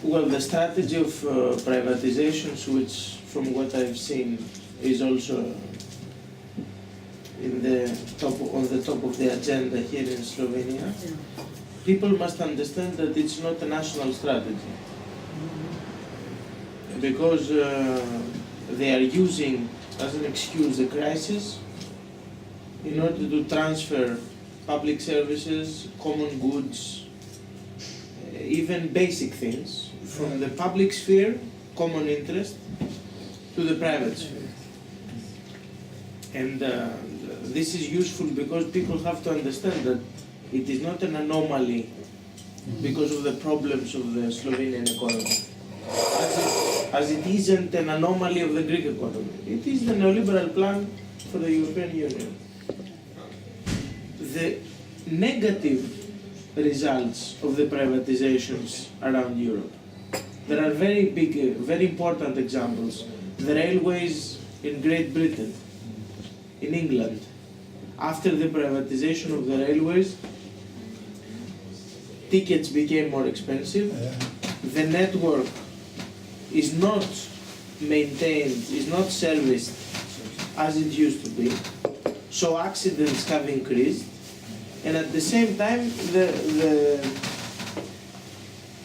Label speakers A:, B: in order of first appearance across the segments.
A: Well, the strategy of privatizations, which from what I've seen is also on the top of the agenda here in Slovenia, people must understand that it's not a national strategy. Because they are using as an excuse the crisis in order to transfer public services, common goods, even basic things from the public sphere, common interest, to the private sphere. And this is useful because people have to understand that it is not an anomaly because of the problems of the Slovenian economy. As it isn't an anomaly of the Greek economy. It is the neoliberal plan for the European Union. The negative results of the privatizations around Europe. There are very big, very important examples. The railways in Great Britain, in England. After the privatization of the railways, tickets became more expensive. The network is not maintained, is not serviced as it used to be. So accidents have increased. And at the same time,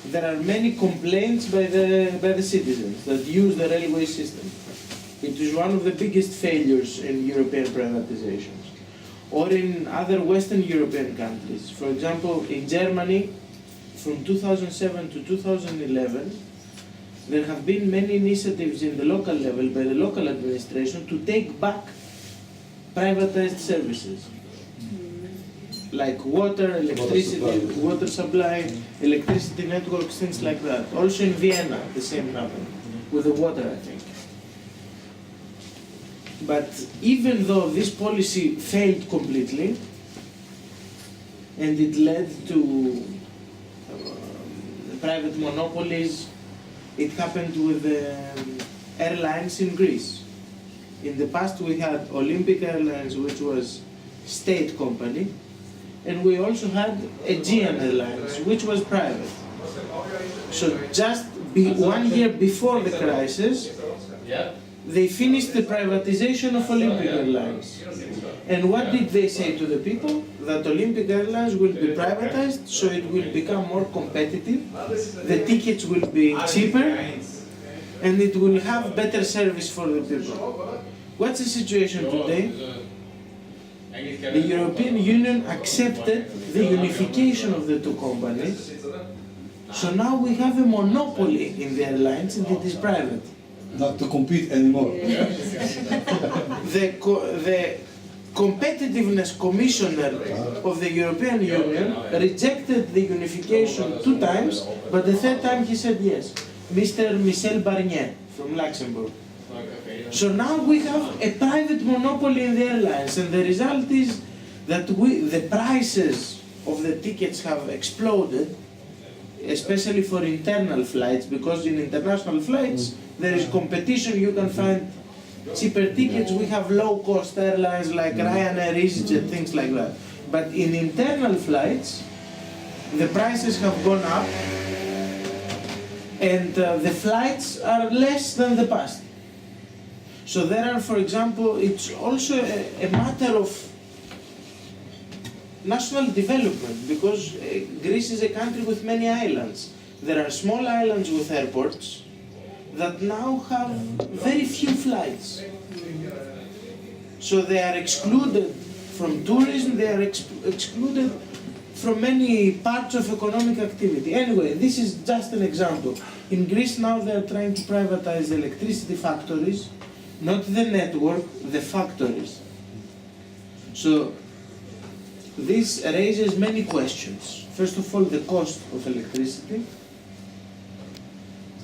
A: there are many complaints by the citizens that use the railway system. It is one of the biggest failures in European privatizations. Or in other Western European countries. For example, in Germany, from 2007 to 2011, there have been many initiatives in the local level by the local administration to take back privatized services. Like water, electricity, water supply, electricity networks, things like that. Also in Vienna, the same happened, with the water, I think. But even though this policy failed completely, and it led to private monopolies, it happened with the airlines in Greece. In the past we had Olympic Airlines, which was state company, and we also had Aegean Airlines, which was private. So just 1 year before the crisis, they finished the privatization of Olympic Airlines. And what did they say to the people? That Olympic Airlines will be privatized, so it will become more competitive, the tickets will be cheaper, and it will have better service for the people. What's the situation today? The European Union accepted the unification of the two companies, so now we have a monopoly in the airlines and it is private.
B: Not to compete anymore.
A: The Competitiveness Commissioner of the European Union rejected the unification 2 times, but the 3rd time he said yes. Mr. Michel Barnier from Luxembourg. So now we have a private monopoly in the airlines, and the result is that the prices of the tickets have exploded, especially for internal flights, because in international flights there is competition, you can find cheaper tickets. We have low-cost airlines like Ryanair, EasyJet, things like that. But in internal flights, the prices have gone up, and the flights are less than the past. So there are, for example, it's also a matter of national development, because Greece is a country with many islands. There are small islands with airports that now have very few flights. So they are excluded from tourism, they are excluded from many parts of economic activity. Anyway, this is just an example. In Greece now they are trying to privatize electricity factories, not the network, the factories. So this raises many questions. First of all, the cost of electricity.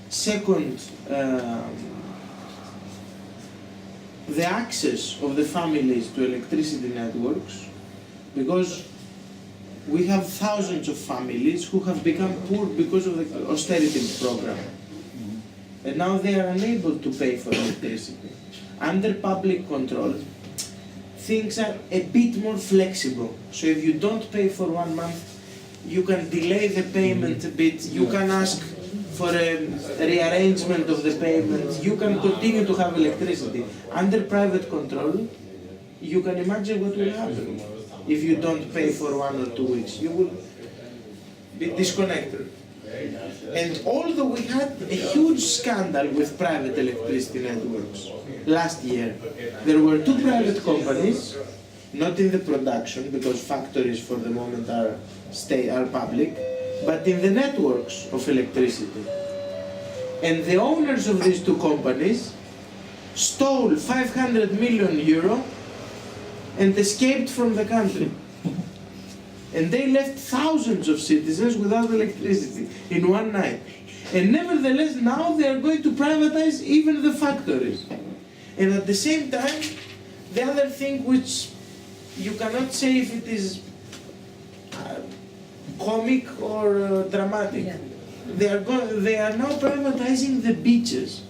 A: Second, the access of the families to electricity networks, because we have thousands of families who have become poor because of the austerity program. And now they are unable to pay for electricity. Under public control, things are a bit more flexible. So if you don't pay for 1 month, you can delay the payment a bit, you can ask for a rearrangement of the payment, you can continue to have electricity. Under private control, you can imagine what will happen if you don't pay for 1 or 2 weeks. You will be disconnected. And although we had a huge scandal with private electricity networks last year, there were 2 private companies, not in the production, because factories for the moment are public, but in the networks of electricity. And the owners of these 2 companies stole 500 million euro and escaped from the country. And they left thousands of citizens without electricity in one night. And nevertheless, now they are going to privatize even the factories. And at the same time, the other thing which you cannot say if it is comic or dramatic, they are now privatizing the beaches,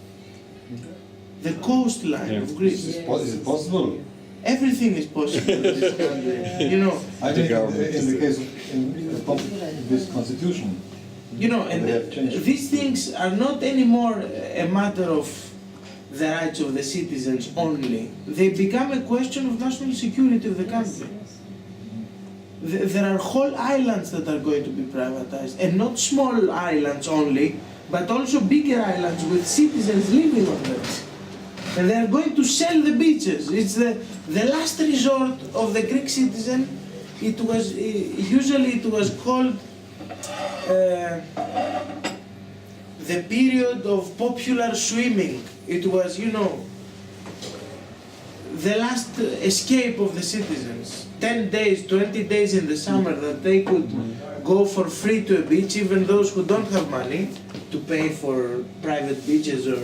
A: the coastline of Greece.
B: Is it possible?
A: Everything is possible in this country, you know.
B: I think in the case of this constitution,
A: you know, and these things are not anymore a matter of the rights of the citizens only. They become a question of national security of the country. There are whole islands that are going to be privatized, and not small islands only, but also bigger islands with citizens living on them. And they are going to sell the beaches. It's the last resort of the Greek citizen. It was usually it was called the period of popular swimming. It was, you know, the last escape of the citizens. 10 days, 20 days in the summer that they could go for free to a beach, even those who don't have money to pay for private beaches or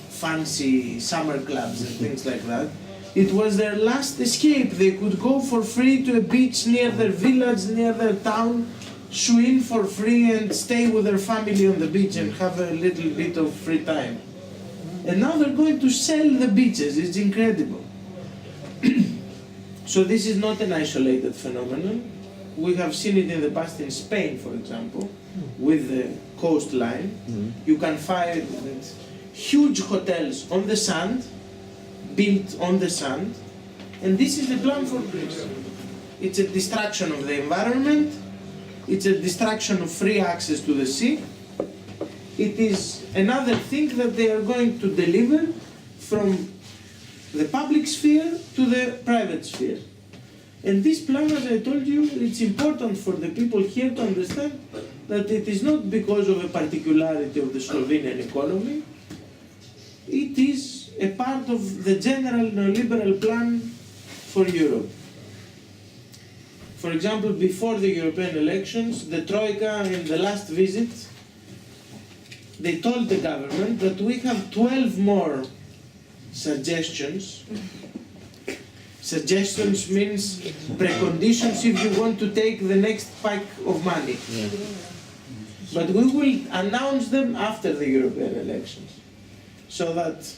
A: fancy summer clubs and things like that. It was their last escape. They could go for free to a beach near their village, near their town, swim for free and stay with their family on the beach and have a little bit of free time. And now they're going to sell the beaches. It's incredible. So this is not an isolated phenomenon. We have seen it in the past in Spain, for example, with the coastline. You can find huge hotels on the sand, built on the sand, and this is the plan for Greece. It's a destruction of the environment, it's a destruction of free access to the sea. It is another thing that they are going to deliver from the public sphere to the private sphere. And this plan, as I told you, it's important for the people here to understand that it is not because of a particularity of the Slovenian economy. It is a part of the general neoliberal plan for Europe. For example, before the European elections, the Troika in the last visit, they told the government that we have 12 more suggestions. Suggestions means preconditions if you want to take the next pack of money. But we will announce them after the European elections, so that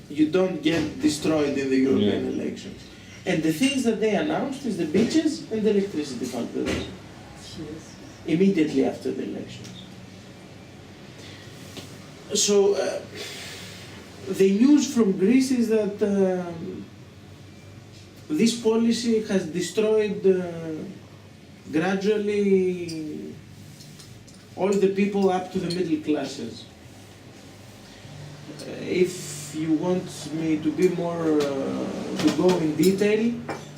A: you don't get destroyed in the European elections. And the things that they announced is the beaches and the electricity factories, immediately after the elections. So the news from Greece is that this policy has destroyed gradually all the people up to the middle classes. If you want me to be more, to go in detail,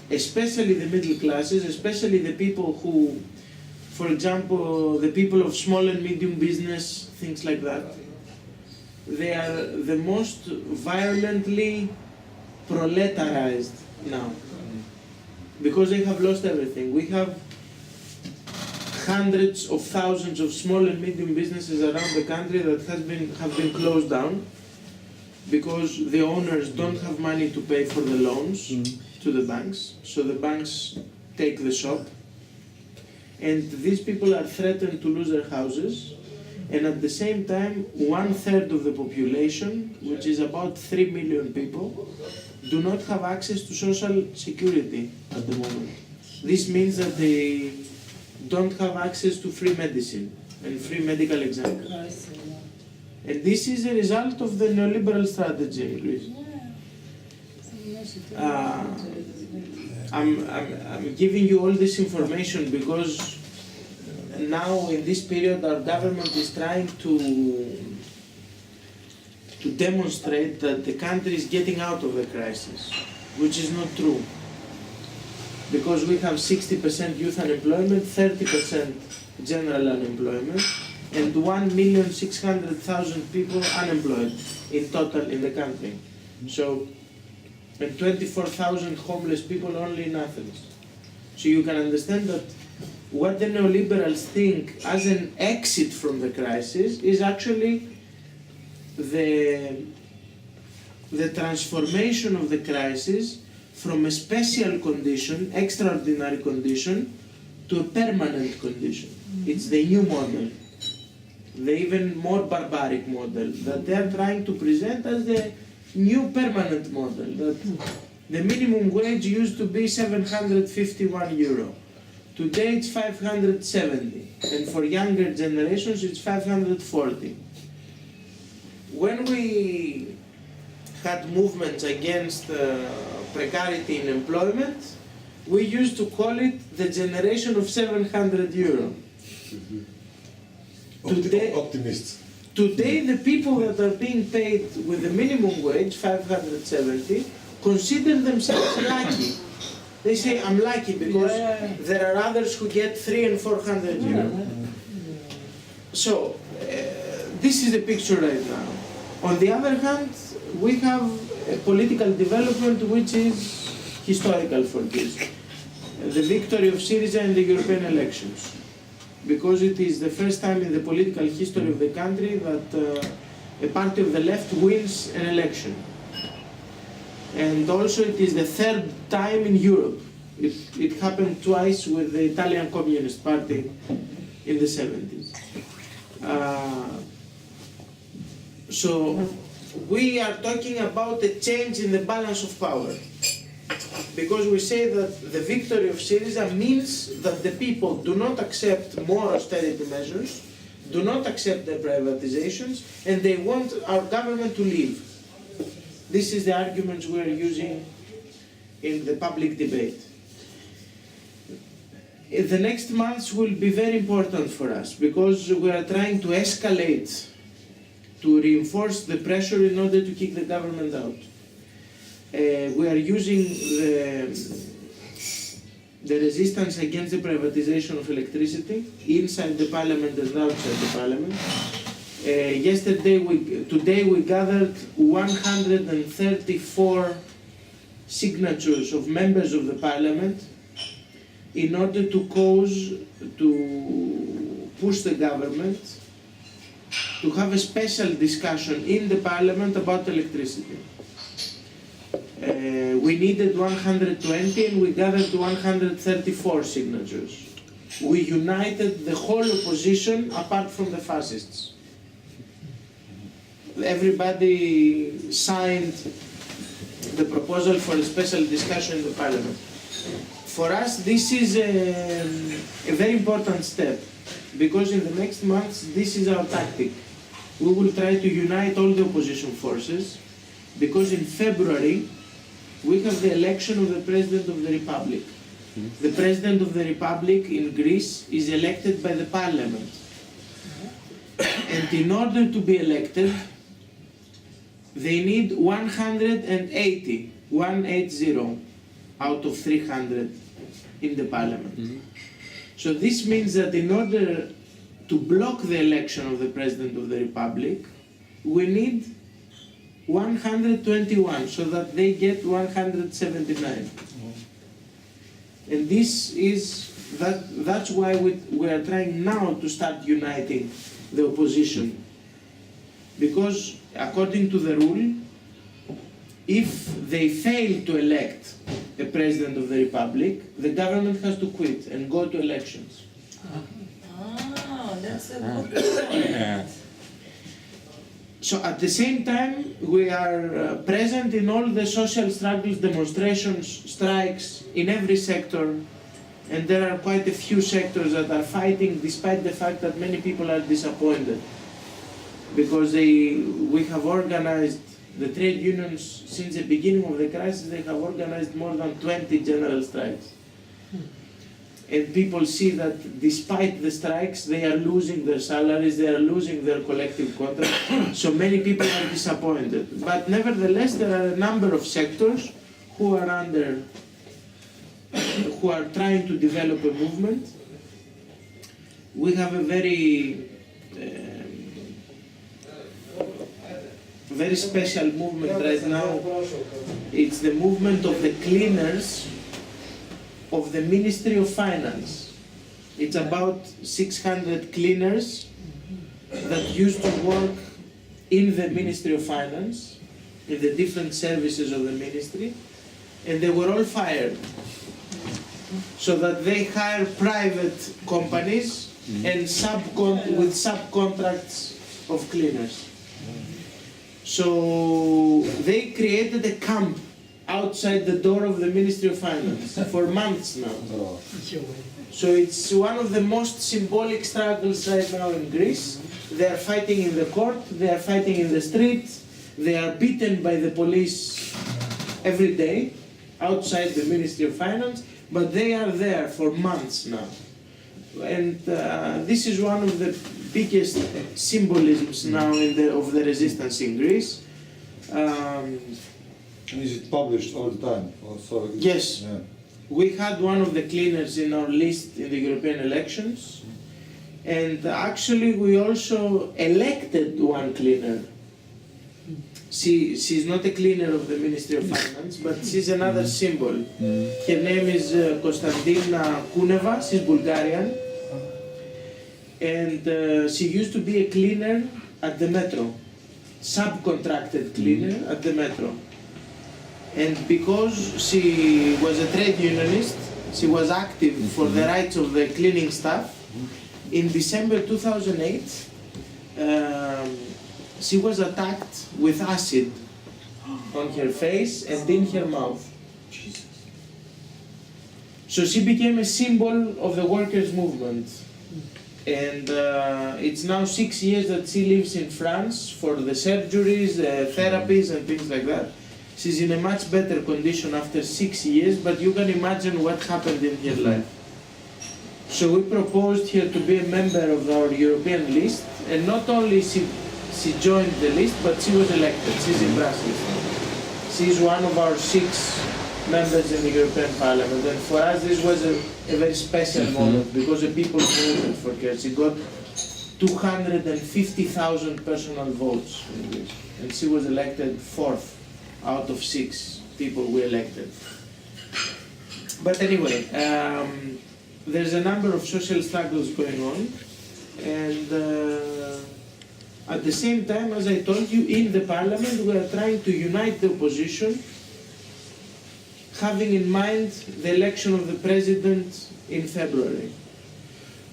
A: especially the middle classes, especially the people who, for example, the people of small and medium business, things like that, they are the most violently proletarized now, because they have lost everything. We have hundreds of thousands of small and medium businesses around the country that have been closed down because the owners don't have money to pay for the loans to the banks, so the banks take the shop, and these people are threatened to lose their houses. And at the same time, 1/3 of the population, which is about 3 million people, do not have access to social security at the moment. This means that they don't have access to free medicine and free medical exams. And this is a result of the neoliberal strategy in Greece. I'm giving you all this information because now in this period our government is trying to demonstrate that the country is getting out of the crisis, which is not true. Because we have 60% youth unemployment, 30% general unemployment, and 1,600,000 people unemployed in total in the country. So, and 24,000 homeless people only in Athens. So you can understand that what the neoliberals think as an exit from the crisis is actually the transformation of the crisis from a special condition, extraordinary condition, to a permanent condition. It's the new model, the even more barbaric model that they are trying to present as the new permanent model. That the minimum wage used to be 751 euro. Today it's 570, and for younger generations it's 540. When we had movements against precarity in employment, we used to call it the generation of 700 euro.
B: Optimists.
A: Today the people that are being paid with the minimum wage, 570, consider themselves lucky. They say, I'm lucky because there are others who get 300 and 400 euro. So, this is the picture right now. On the other hand, we have a political development which is historical for this. The victory of Siriza in the European elections. Because it is the first time in the political history of the country that a party of the left wins an election. And also it is the third time in Europe. It happened twice with the Italian Communist Party in the 70s. So we are talking about a change in the balance of power. Because we say that the victory of Siriza means that the people do not accept more austerity measures, do not accept the privatizations, and they want our government to leave. This is the arguments we are using in the public debate. In the next months will be very important for us because we are trying to escalate, to reinforce the pressure in order to kick the government out. We are using the resistance against the privatization of electricity inside the parliament and outside the parliament. Today we gathered 134 signatures of members of the parliament in order to push the government to have a special discussion in the parliament about electricity. We needed 120 and we gathered 134 signatures. We united the whole opposition apart from the fascists. Everybody signed the proposal for a special discussion in the parliament. For us, this is a very important step because in the next months, this is our tactic. We will try to unite all the opposition forces because in February, we have the election of the President of the Republic. The President of the Republic in Greece is elected by the Parliament. And in order to be elected, they need 180 out of 300 in the Parliament. So this means that in order to block the election of the President of the Republic, we need 121, so that they get 179. And this is, that's why we are trying now to start uniting the opposition. Because according to the rule, if they fail to elect a President of the Republic, the government has to quit and go to elections.
C: That's a good point.
A: So at the same time, we are present in all the social struggles, demonstrations, strikes, in every sector, And there are quite a few sectors that are fighting, despite the fact that many people are disappointed. Because we have organized, the trade unions, since the beginning of the crisis, they have organized more than 20 general strikes. And people see that despite the strikes, they are losing their salaries, they are losing their collective contracts. So many people are disappointed. But nevertheless, there are a number of sectors who are trying to develop a movement. We have a very special movement right now. It's the movement of the cleaners of the Ministry of Finance. It's about 600 cleaners that used to work in the Ministry of Finance, in the different services of the ministry, and they were all fired. So that they hire private companies and with subcontracts of cleaners. So they created a camp outside the door of the Ministry of Finance for months now. So it's one of the most symbolic struggles right now in Greece. They are fighting in the court, they are fighting in the streets, they are beaten by the police every day outside the Ministry of Finance, but they are there for months now. And this is one of the biggest symbolisms now of the resistance in Greece.
B: And is it published all the time? Also,
A: yes.
B: Yeah.
A: We had one of the cleaners in our list in the European elections, and actually we also elected one cleaner. She's not a cleaner of the Ministry of Finance, but she's another symbol. Her name is Konstantina Kuneva, she's Bulgarian, and she used to be a cleaner at the metro, subcontracted cleaner at the metro. And because she was a trade unionist, she was active for the rights of the cleaning staff. In December 2008, she was attacked with acid on her face and in her mouth. So she became a symbol of the workers' movement. And it's now 6 years that she lives in France for the surgeries, therapies and things like that. She's in a much better condition after 6 years, but you can imagine what happened in her life. So we proposed her to be a member of our European list, and not only she joined the list, but she was elected. She's in Brussels. She's one of our 6 members in the European Parliament, and for us this was a very special moment, because the people voted for her. She got 250,000 personal votes, and she was elected 4th out of 6 people we elected. But anyway, there's a number of social struggles going on, and at the same time, as I told you, in the parliament we are trying to unite the opposition, having in mind the election of the president in February.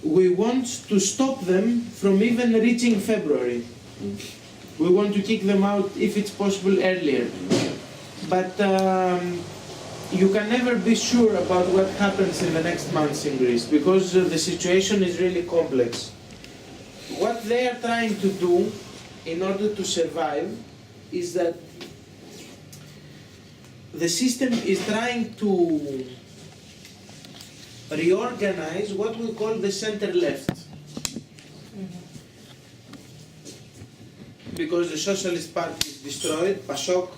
A: We want to stop them from even reaching February. We want to kick them out, if it's possible, earlier. But you can never be sure about what happens in the next months in Greece, because the situation is really complex. What they are trying to do in order to survive is that the system is trying to reorganize what we call the center-left. Because the Socialist Party is destroyed, PASOK,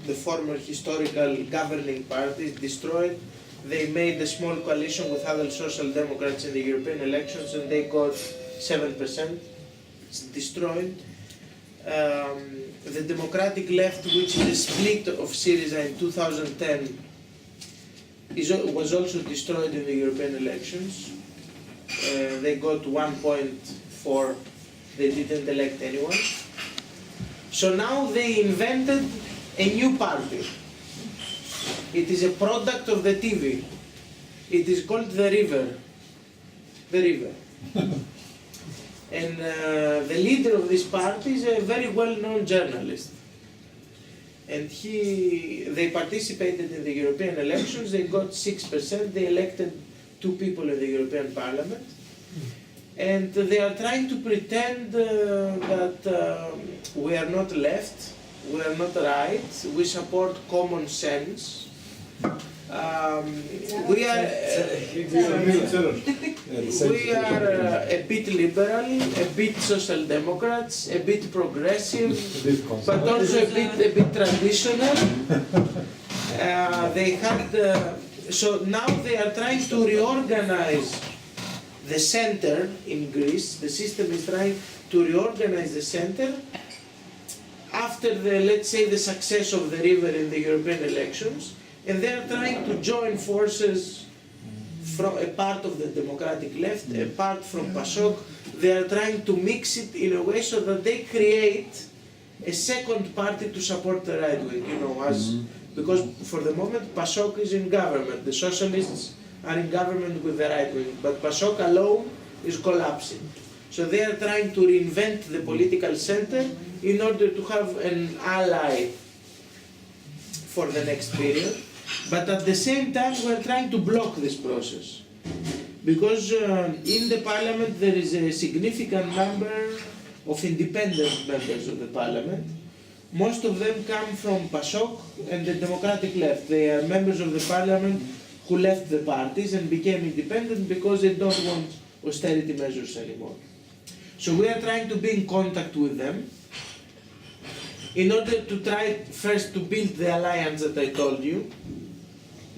A: the former historical governing party, is destroyed. They made a small coalition with other Social Democrats in the European elections, and they got 7%. It's destroyed. The Democratic Left, which is a split of Siriza in 2010, was also destroyed in the European elections. They got 1.4. They didn't elect anyone. So now they invented a new party. It is a product of the TV. It is called The River. The River. And the leader of this party is a very well-known journalist. And they participated in the European elections, they got 6%, they elected two people in the European Parliament, and they are trying to pretend that we are not left, we are not right, we support common sense. We are a bit liberal, a bit social democrats, a bit progressive, but also a bit traditional. They had so now they are trying to reorganize the center in Greece. The system is trying to reorganize the center after the, let's say, the success of the river in the European elections, and they are trying to join forces from a part of the democratic left, a part from PASOK. They are trying to mix it in a way so that they create a second party to support the right wing, you know, as because for the moment PASOK is in government, the socialists are in government with the right wing, but PASOK alone is collapsing. So they are trying to reinvent the political center in order to have an ally for the next period. But at the same time we are trying to block this process. Because in the parliament there is a significant number of independent members of the parliament. Most of them come from PASOK and the democratic left. They are members of the parliament who left the parties and became independent because they don't want austerity measures anymore. So we are trying to be in contact with them in order to try first to build the alliance that I told you,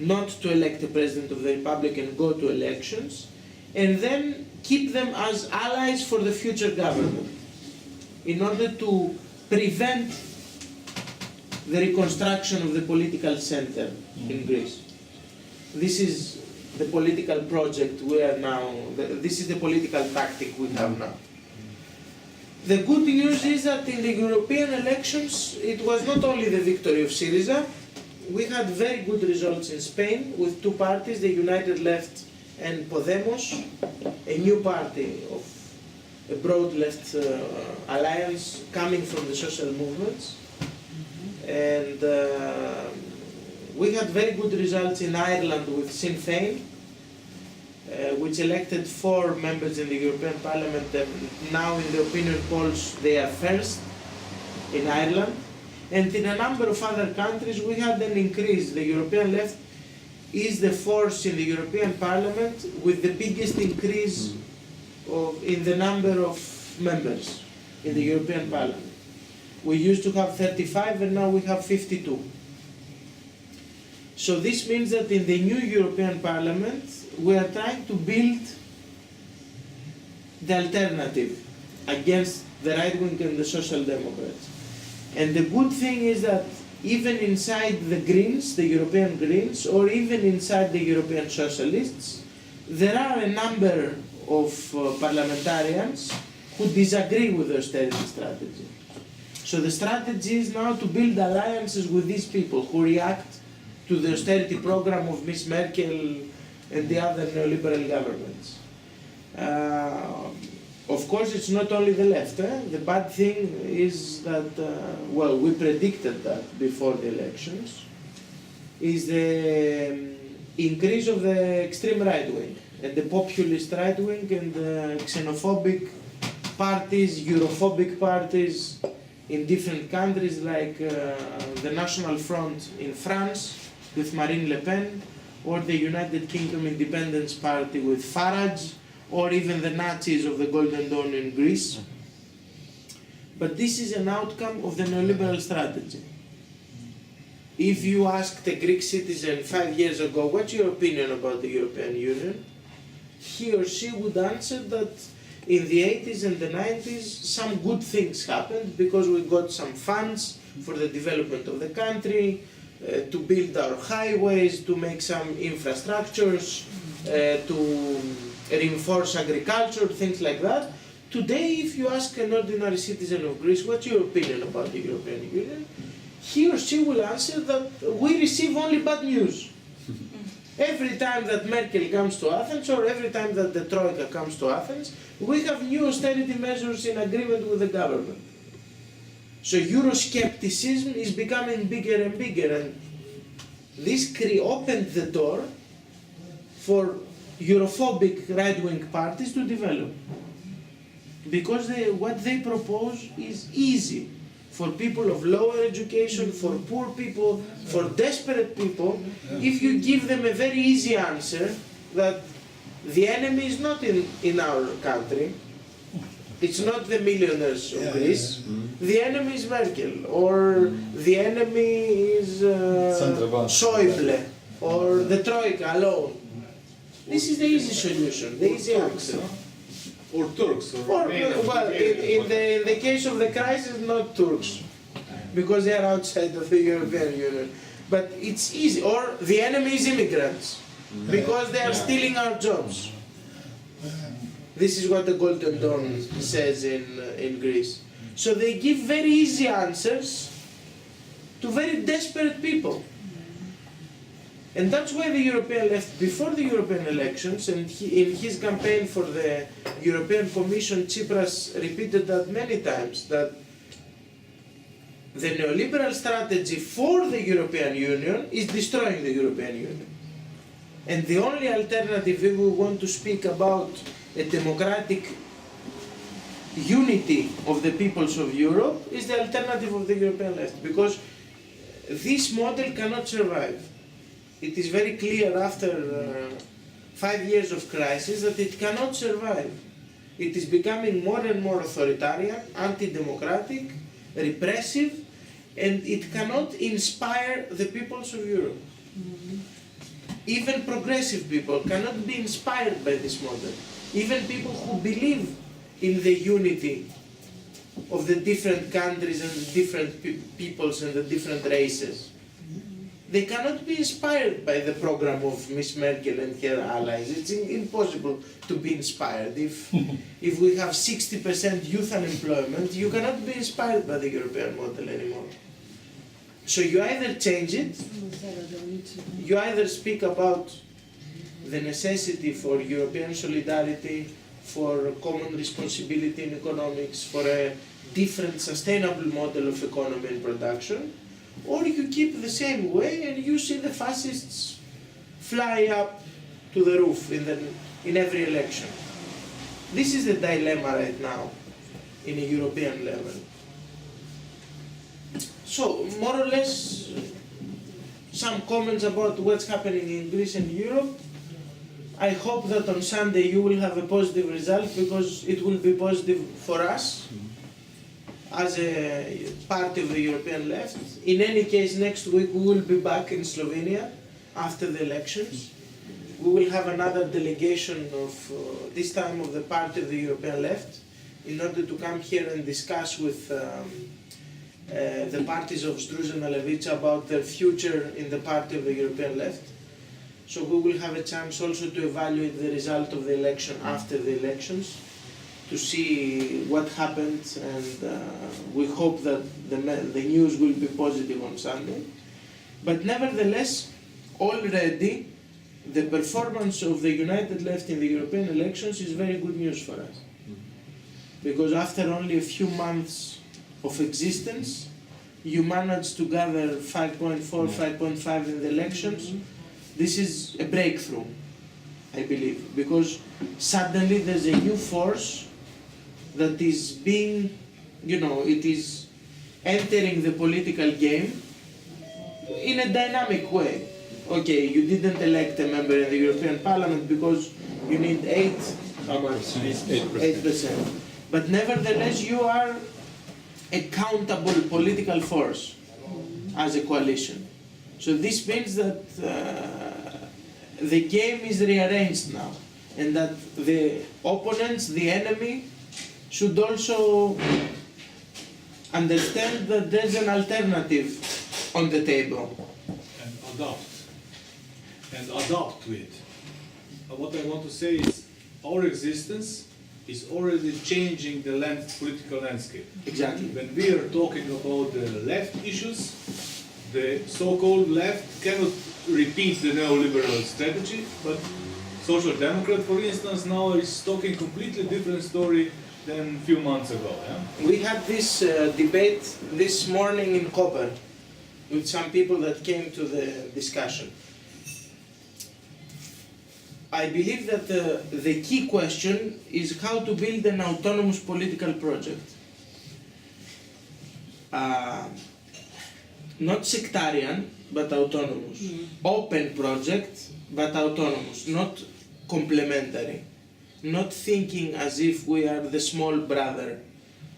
A: not to elect the President of the Republic and go to elections, and then keep them as allies for the future government in order to prevent the reconstruction of the political center in Greece. This is the political project we are now, this is the political tactic we have now. The good news is that in the European elections, it was not only the victory of Siriza, we had very good results in Spain with two parties, the United Left and Podemos, a new party of a broad left alliance coming from the social movements. And we had very good results in Ireland with Sinn Féin, which elected 4 members in the European Parliament, and now in the opinion polls they are first in Ireland. And in a number of other countries we had an increase. The European left is the force in the European Parliament with the biggest increase in the number of members in the European Parliament. We used to have 35 and now we have 52. So this means that in the new European Parliament we are trying to build the alternative against the right wing and the social democrats. And the good thing is that even inside the Greens, the European Greens, or even inside the European Socialists, there are a number of parliamentarians who disagree with the austerity strategy. So the strategy is now to build alliances with these people who react to the austerity program of Ms. Merkel and the other neoliberal governments. Of course, it's not only the left. The bad thing is that, well, we predicted that before the elections, is the increase of the extreme right wing and the populist right wing and the xenophobic parties, Europhobic parties in different countries like the National Front in France with Marine Le Pen, or the United Kingdom Independence Party with Farage, or even the Nazis of the Golden Dawn in Greece. But this is an outcome of the neoliberal strategy. If you asked a Greek citizen 5 years ago, what's your opinion about the European Union? He or she would answer that in the 80s and the 90s, some good things happened because we got some funds for the development of the country, to build our highways, to make some infrastructures, to reinforce agriculture, things like that. Today, if you ask an ordinary citizen of Greece, what's your opinion about the European Union? He or she will answer that we receive only bad news. Every time that Merkel comes to Athens, or every time that the Troika comes to Athens, we have new austerity measures in agreement with the government. So Euroscepticism is becoming bigger and bigger, and this opened the door for Europhobic right-wing parties to develop. Because what they propose is easy for people of lower education, for poor people, for desperate people. If you give them a very easy answer that the enemy is not in our country, it's not the millionaires of Greece, the enemy is Merkel, or the enemy is Schäuble, or the Troika alone. This is the easy solution, the easy answer.
D: Or Turks.
A: Well, in the case of the crisis, not Turks, because they are outside of the European Union. But it's easy. Or the enemy is immigrants, because they are stealing our jobs. This is what the Golden Dawn says in Greece. So they give very easy answers to very desperate people. And that's why the European left, before the European elections, and in his campaign for the European Commission, Tsipras repeated that many times, that the neoliberal strategy for the European Union is destroying the European Union. And the only alternative, if we want to speak about a democratic unity of the peoples of Europe, is the alternative of the European left. Because this model cannot survive. It is very clear after 5 years of crisis that it cannot survive. It is becoming more and more authoritarian, anti-democratic, repressive, and it cannot inspire the peoples of Europe. Even progressive people cannot be inspired by this model. Even people who believe in the unity of the different countries and the different peoples and the different races. They cannot be inspired by the program of Miss Merkel and her allies. It's impossible to be inspired. If we have 60% youth unemployment, you cannot be inspired by the European model anymore. So you either change it, you either speak about the necessity for European solidarity, for common responsibility in economics, for a different sustainable model of economy and production, or you keep the same way and you see the fascists fly up to the roof in every election. This is the dilemma right now in a European level. So, more or less, some comments about what's happening in Greece and Europe. I hope that on Sunday you will have a positive result, because it will be positive for us as a party of the European left. In any case, next week we will be back in Slovenia after the elections. We will have another delegation of, this time of the party of the European left, in order to come here and discuss with the parties of Združena levica about their future in the party of the European left. So we will have a chance also to evaluate the result of the election after the elections, to see what happened, and we hope that the news will be positive on Sunday. But nevertheless, already the performance of the United Left in the European elections is very good news for us. Because after only a few months of existence, you managed to gather 5.4, 5.5 in the elections. This is a breakthrough, I believe, because suddenly there's a new force that is being, it is entering the political game in a dynamic way. Okay, you didn't elect a member in the European Parliament because you need 8%. But nevertheless, you are a countable political force as a coalition. So this means that the game is rearranged now, and that the opponents, the enemy, should also understand that there's an alternative on the table.
D: And adopt to it. What I want to say is, our existence is already changing the political landscape.
A: Exactly.
D: When we are talking about the left issues, the so-called left cannot repeat the neoliberal strategy, but Social Democrat, for instance, now is talking completely different story than a few months ago. Yeah?
A: We had this debate this morning in Koper with some people that came to the discussion. I believe that the key question is how to build an autonomous political project. Not sectarian, but autonomous. Open project, but autonomous, not complementary. Not thinking as if we are the small brother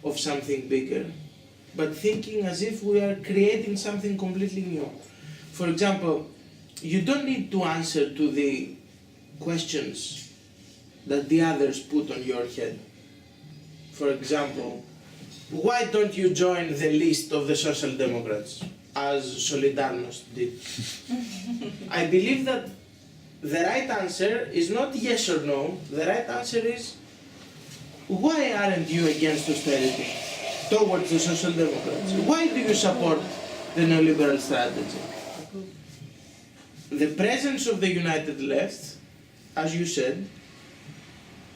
A: of something bigger, but thinking as if we are creating something completely new. For example, you don't need to answer to the questions that the others put on your head. For example, why don't you join the list of the Social Democrats, as Solidarność did? I believe that the right answer is not yes or no. The right answer is, why aren't you against austerity towards the Social Democrats? Why do you support the neoliberal strategy? The presence of the United Left, as you said,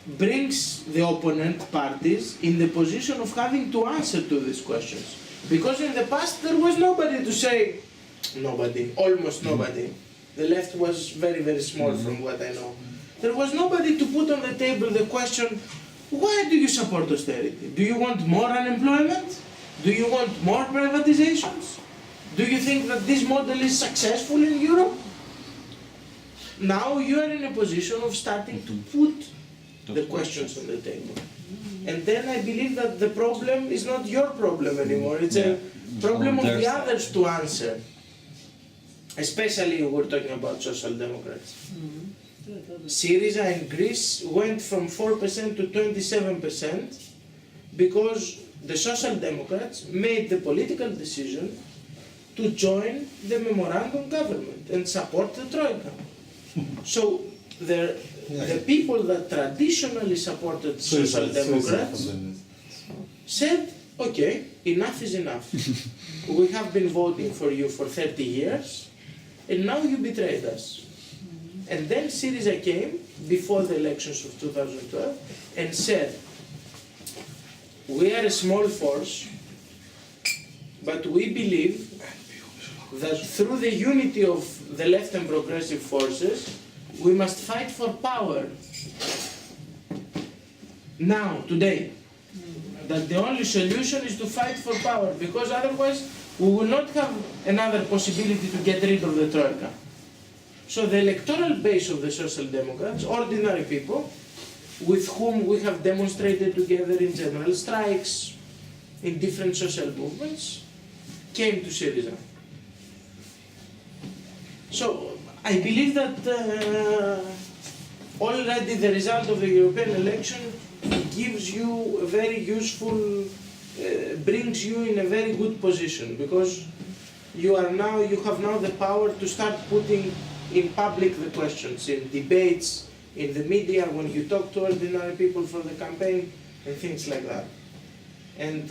A: brings the opponent parties in the position of having to answer to these questions. Because in the past there was nobody to say, almost nobody. The left was very, very small from what I know. There was nobody to put on the table the question, why do you support austerity? Do you want more unemployment? Do you want more privatizations? Do you think that this model is successful in Europe? Now you are in a position of starting to put the questions on the table. And then I believe that the problem is not your problem anymore. It's a problem of the others to answer. Especially we're talking about Social Democrats. Siriza in Greece went from 4% to 27% because the Social Democrats made the political decision to join the memorandum government and support the Troika. So the people that traditionally supported Social Democrats said, okay, enough is enough. We have been voting for you for 30 years, and now you betrayed us. And then Siriza came before the elections of 2012 and said, we are a small force, but we believe that through the unity of the left and progressive forces, we must fight for power. Now, today, that the only solution is to fight for power, because otherwise we will not have another possibility to get rid of the Troika. So the electoral base of the Social Democrats, ordinary people, with whom we have demonstrated together in general strikes, in different social movements, came to Siriza. So I believe that already the result of the European election gives you a very useful, brings you in a very good position, because you have now the power to start putting in public the questions, in debates, in the media, when you talk to ordinary people for the campaign, and things like that. And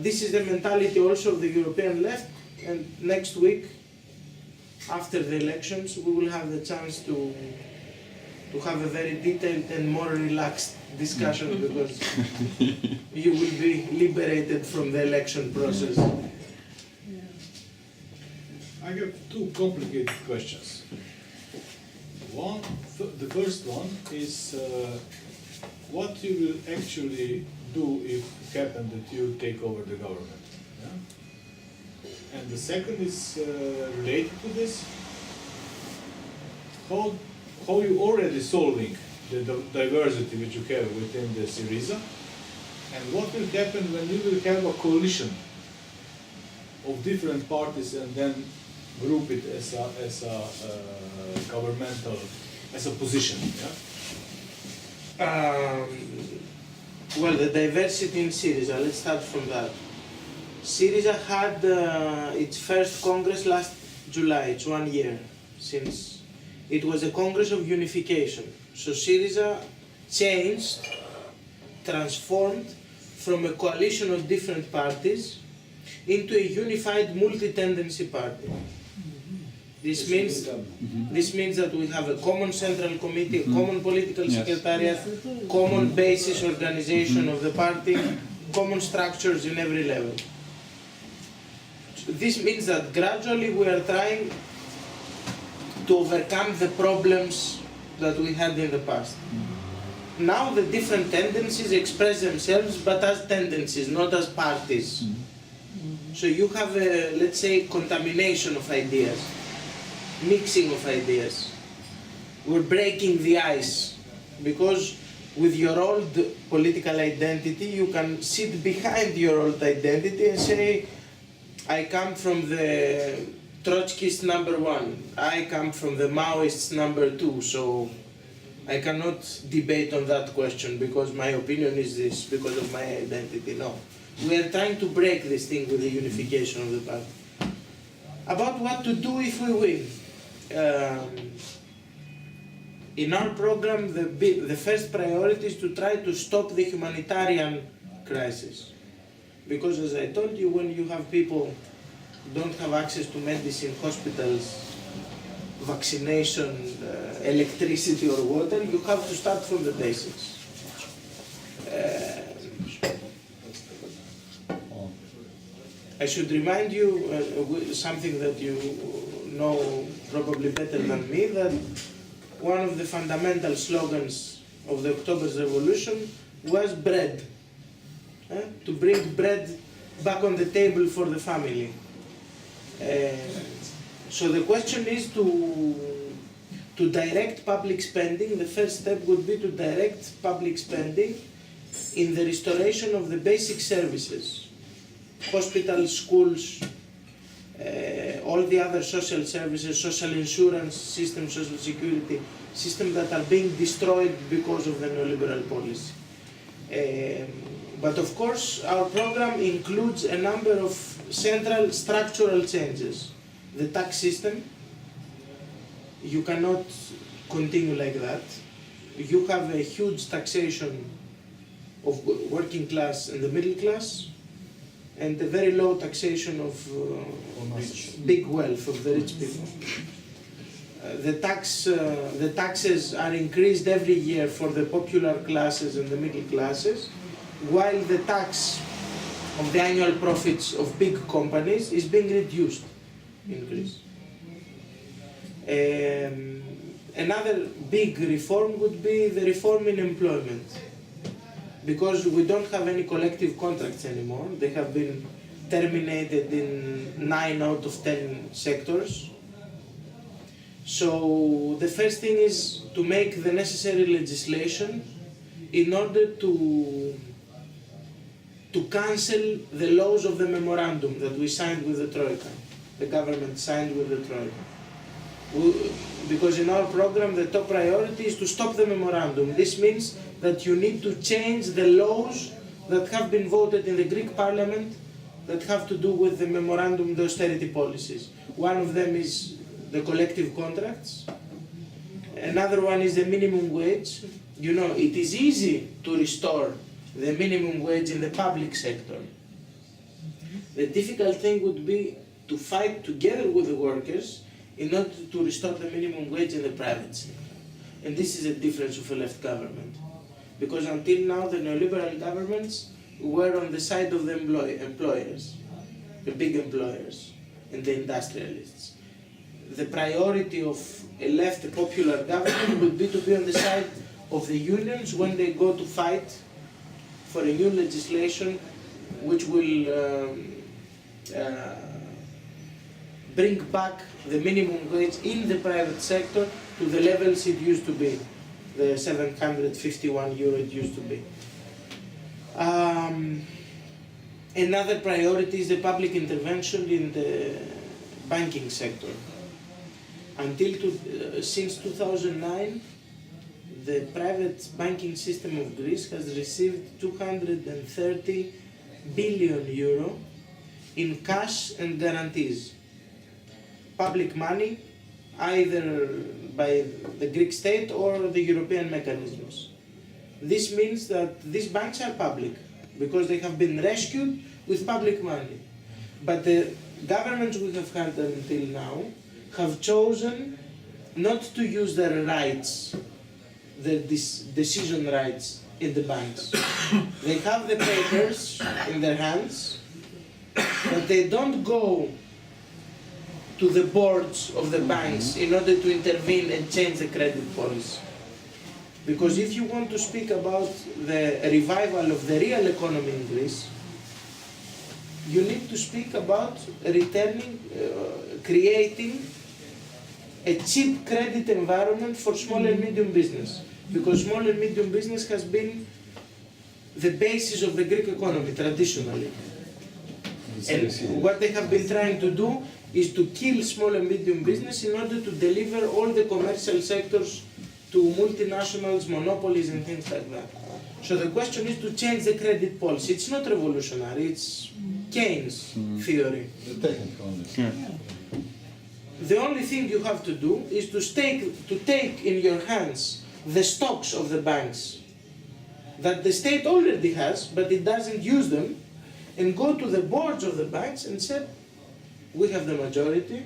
A: this is the mentality also of the European left, and next week, after the elections, we will have the chance to have a very detailed and more relaxed discussion, because you will be liberated from the election process.
D: I have two complicated questions. The first one is what you will actually do if it happens that you take over the government. Yeah? And the second is related to this. How you already solving the diversity which you have within the Siriza, and what will happen when you will have a coalition of different parties and then group it as a governmental, as a position. Yeah?
A: Well, the diversity in Siriza, let's start from that. Siriza had its first Congress last July. It's 1 year since. It was a Congress of unification. So Siriza changed, transformed from a coalition of different parties into a unified multi-tendency party. This means that we have a common central committee, a common political secretariat, common basis organization of the party, common structures in every level. This means that gradually we are trying to overcome the problems that we had in the past. Now the different tendencies express themselves, but as tendencies, not as parties. So you have a, let's say, contamination of ideas, mixing of ideas. We're breaking the ice, because with your old political identity, you can sit behind your old identity and say, I come from the Trotskyist #1, I come from the Maoists #2, so I cannot debate on that question because my opinion is this, because of my identity. No. We are trying to break this thing with the unification of the party. About what to do if we win. In our program, the first priority is to try to stop the humanitarian crisis. Because as I told you, when you have people who don't have access to medicine, hospitals, vaccination, electricity or water, you have to start from the basics. I should remind you something that you know probably better than me, that one of the fundamental slogans of the October's Revolution was bread. To bring bread back on the table for the family. So the question is to direct public spending. The first step would be to direct public spending in the restoration of the basic services. Hospitals, schools, all the other social services, social insurance system, social security system that are being destroyed because of the neoliberal policy. But of course, our program includes a number of central structural changes. The tax system, you cannot continue like that. You have a huge taxation of working class and the middle class, and a very low taxation of big wealth of the rich people. The taxes are increased every year for the popular classes and the middle classes, while the tax of the annual profits of big companies is being reduced in Greece. Another big reform would be the reform in employment. Because we don't have any collective contracts anymore. They have been terminated in 9 out of 10 sectors. So the first thing is to make the necessary legislation in order to cancel the laws of the memorandum that we signed with the Troika. The government signed with the Troika. Because in our program the top priority is to stop the memorandum. This means that you need to change the laws that have been voted in the Greek parliament that have to do with the memorandum, the austerity policies. One of them is the collective contracts. Another one is the minimum wage. You know, it is easy to restore the minimum wage in the public sector. The difficult thing would be to fight together with the workers in order to restore the minimum wage in the private sector. And this is a difference of a left government. Because until now, the neoliberal governments were on the side of the employers, the big employers, and the industrialists. The priority of a left popular government would be to be on the side of the unions when they go to fight for a new legislation which will bring back the minimum wage in the private sector to the levels it used to be. The 751 euro it used to be. Another priority is the public intervention in the banking sector. Since 2009, the private banking system of Greece has received 230 billion euro in cash and guarantees. Public money, either by the Greek state or the European mechanisms. This means that these banks are public because they have been rescued with public money. But the governments we have had until now have chosen not to use their rights, their decision rights in the banks. They have the papers in their hands, but they don't go to the boards of the banks in order to intervene and change the credit policy. Because if you want to speak about the revival of the real economy in Greece, you need to speak about creating a cheap credit environment for small and medium business. Because small and medium business has been the basis of the Greek economy traditionally. And what they have been trying to do is to kill small and medium business in order to deliver all the commercial sectors to multinationals, monopolies and things like that. So the question is to change the credit policy. It's not revolutionary, it's Keynes theory.
B: The technical on this.
A: The only thing you have to do is to take in your hands the stocks of the banks that the state already has, but it doesn't use them, and go to the boards of the banks and say, we have the majority,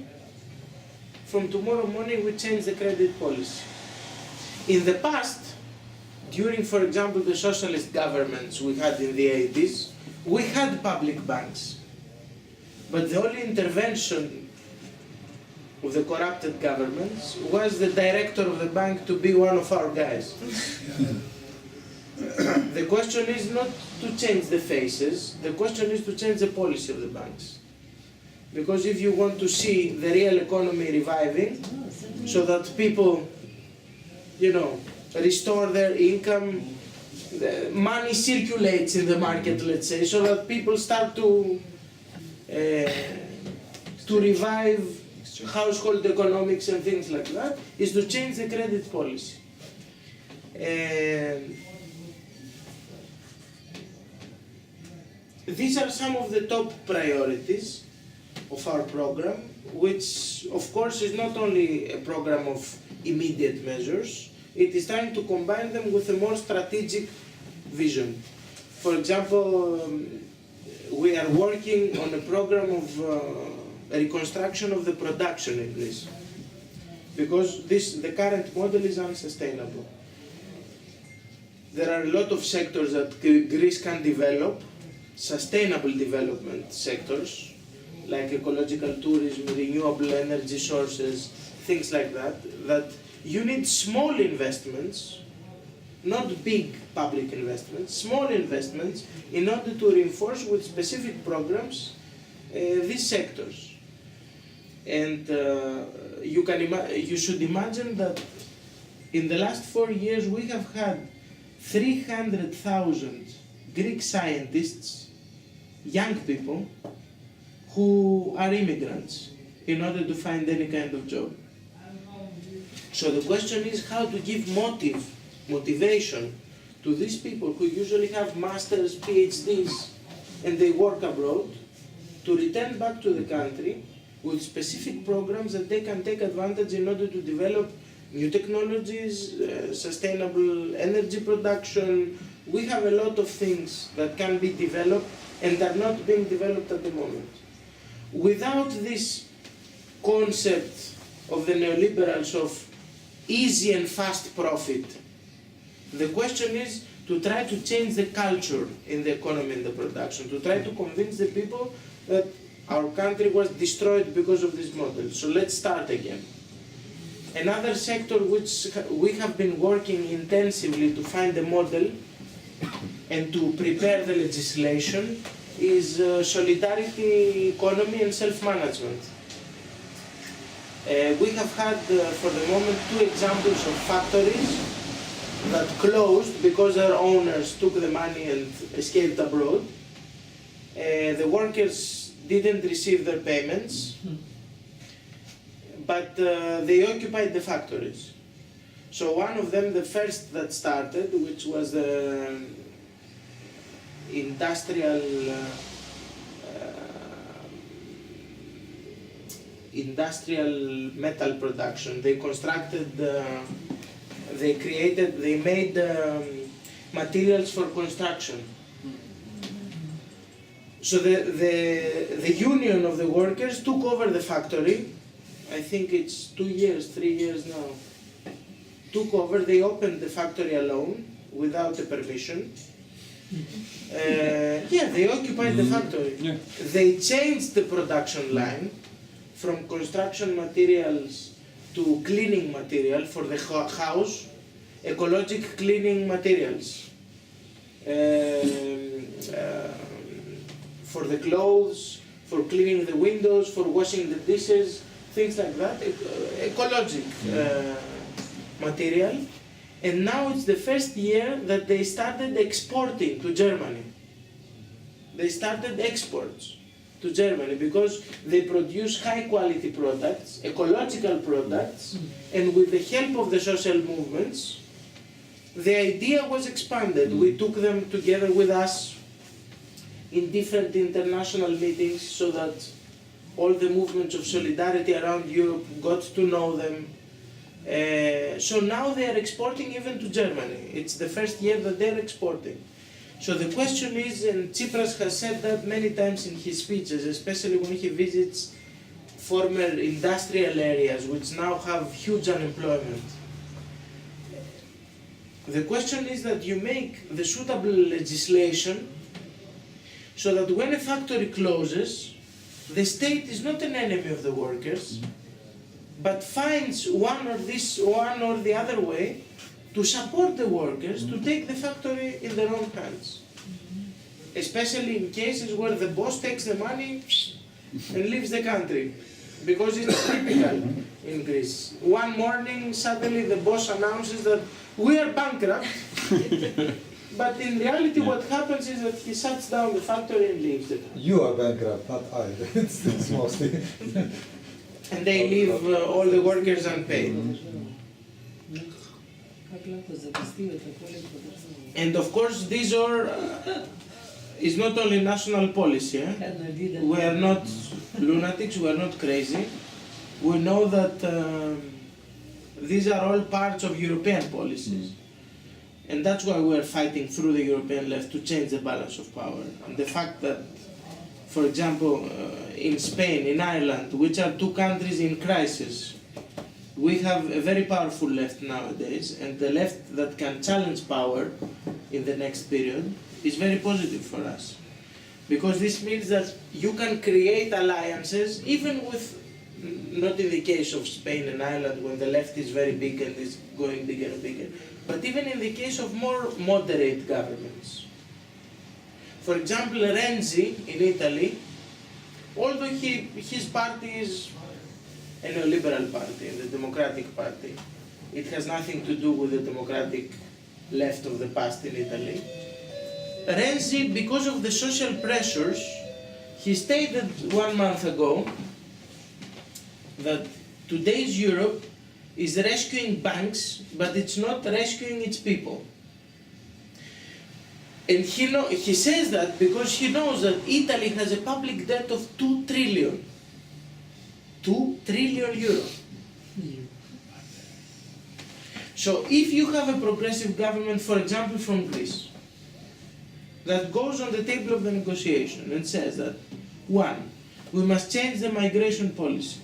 A: from tomorrow morning we change the credit policy. In the past, during, for example, the socialist governments we had in the 80s, we had public banks. But the only intervention of the corrupted governments was the director of the bank to be one of our guys. The question is not to change the faces, the question is to change the policy of the banks. Because if you want to see the real economy reviving, so that people, restore their income, the money circulates in the market, let's say, so that people start to revive household economics and things like that, is to change the credit policy. These are some of the top priorities of our program, which of course is not only a program of immediate measures, it is trying to combine them with a more strategic vision. For example, we are working on a program of reconstruction of the production in Greece, because the current model is unsustainable. There are a lot of sectors that Greece can develop, sustainable development sectors, like ecological tourism, renewable energy sources, things like that, that you need small investments, not big public investments, small investments, in order to reinforce with specific programs these sectors. And you should imagine that in the last 4 years we have had 300,000 Greek scientists, young people, who are immigrants in order to find any kind of job. So the question is how to give motivation to these people who usually have masters, PhDs, and they work abroad, to return back to the country with specific programs that they can take advantage in order to develop new technologies, sustainable energy production. We have a lot of things that can be developed and are not being developed at the moment. Without this concept of the neoliberals of easy and fast profit, the question is to try to change the culture in the economy and the production, to try to convince the people that our country was destroyed because of this model. So let's start again. Another sector which we have been working intensively to find a model and to prepare the legislation is solidarity economy and self-management. We have had, for the moment, 2 examples of factories that closed because their owners took the money and escaped abroad. The workers didn't receive their payments, but they occupied the factories. So one of them, the first that started, which was the industrial metal production. They constructed, they made materials for construction. So the union of the workers took over the factory. I think it's 2 years, 3 years now. Took over, they opened the factory alone, without a permission. They occupied the factory. Yeah. They changed the production line from construction materials to cleaning material for the house, ecologic cleaning materials, for the clothes, for cleaning the windows, for washing the dishes, things like that, ecologic material. And now it's the first year that they started exporting to Germany. They started exports to Germany because they produce high quality products, ecological products, and with the help of the social movements, the idea was expanded. We took them together with us in different international meetings so that all the movements of solidarity around Europe got to know them. So now they are exporting even to Germany. It's the first year that they're exporting. So the question is, and Tsipras has said that many times in his speeches, especially when he visits former industrial areas which now have huge unemployment. The question is that you make the suitable legislation so that when a factory closes, the state is not an enemy of the workers, but finds one or the other way to support the workers to take the factory in their own hands. Especially in cases where the boss takes the money and leaves the country. Because it's typical in Greece. One morning, suddenly the boss announces that we are bankrupt, but in reality what happens is that he shuts down the factory and leaves the country.
B: You are bankrupt, not I. It's mostly.
A: And they leave all the workers unpaid. And of course, these are is not only national policy. We are not lunatics, we are not crazy. We know that these are all parts of European policies. And that's why we are fighting through the European left to change the balance of power. And the fact that, for example, in Spain, in Ireland, which are two countries in crisis, we have a very powerful left nowadays, and the left that can challenge power in the next period is very positive for us. Because this means that you can create alliances, even with, not in the case of Spain and Ireland, when the left is very big and is going bigger and bigger, but even in the case of more moderate governments. For example, Renzi in Italy, although his party is a neoliberal party, the Democratic Party, it has nothing to do with the democratic left of the past in Italy. Renzi, because of the social pressures, he stated 1 month ago that today's Europe is rescuing banks, but it's not rescuing its people. And he says that because he knows that Italy has a public debt of 2 trillion. 2 trillion euro. So if you have a progressive government, for example from Greece, that goes on the table of the negotiation and says that, 1, we must change the migration policy,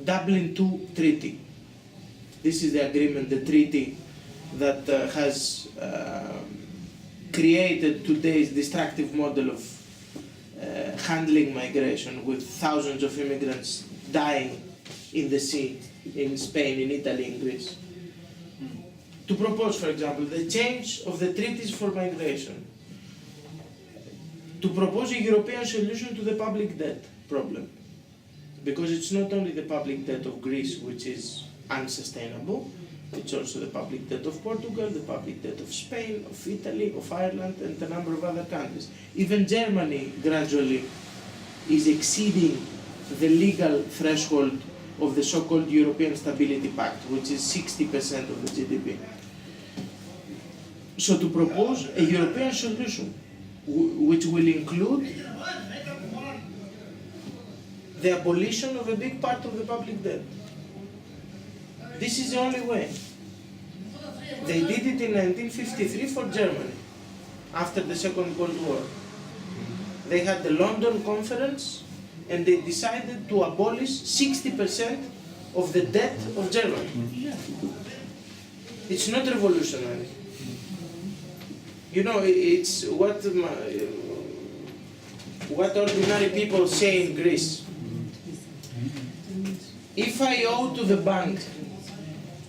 A: Dublin II Treaty. This is the agreement, the treaty that has created today's destructive model of handling migration, with thousands of immigrants dying in the sea, in Spain, in Italy, in Greece. To propose, for example, the change of the treaties for migration. To propose a European solution to the public debt problem. Because it's not only the public debt of Greece which is unsustainable, it's also the public debt of Portugal, the public debt of Spain, of Italy, of Ireland, and a number of other countries. Even Germany gradually is exceeding the legal threshold of the so-called European Stability Pact, which is 60% of the GDP. So to propose a European solution, which will include the abolition of a big part of the public debt. This is the only way. They did it in 1953 for Germany, after the Second World War. They had the London Conference, and they decided to abolish 60% of the debt of Germany. It's not revolutionary. You know, it's what ordinary people say in Greece. If I owe to the bank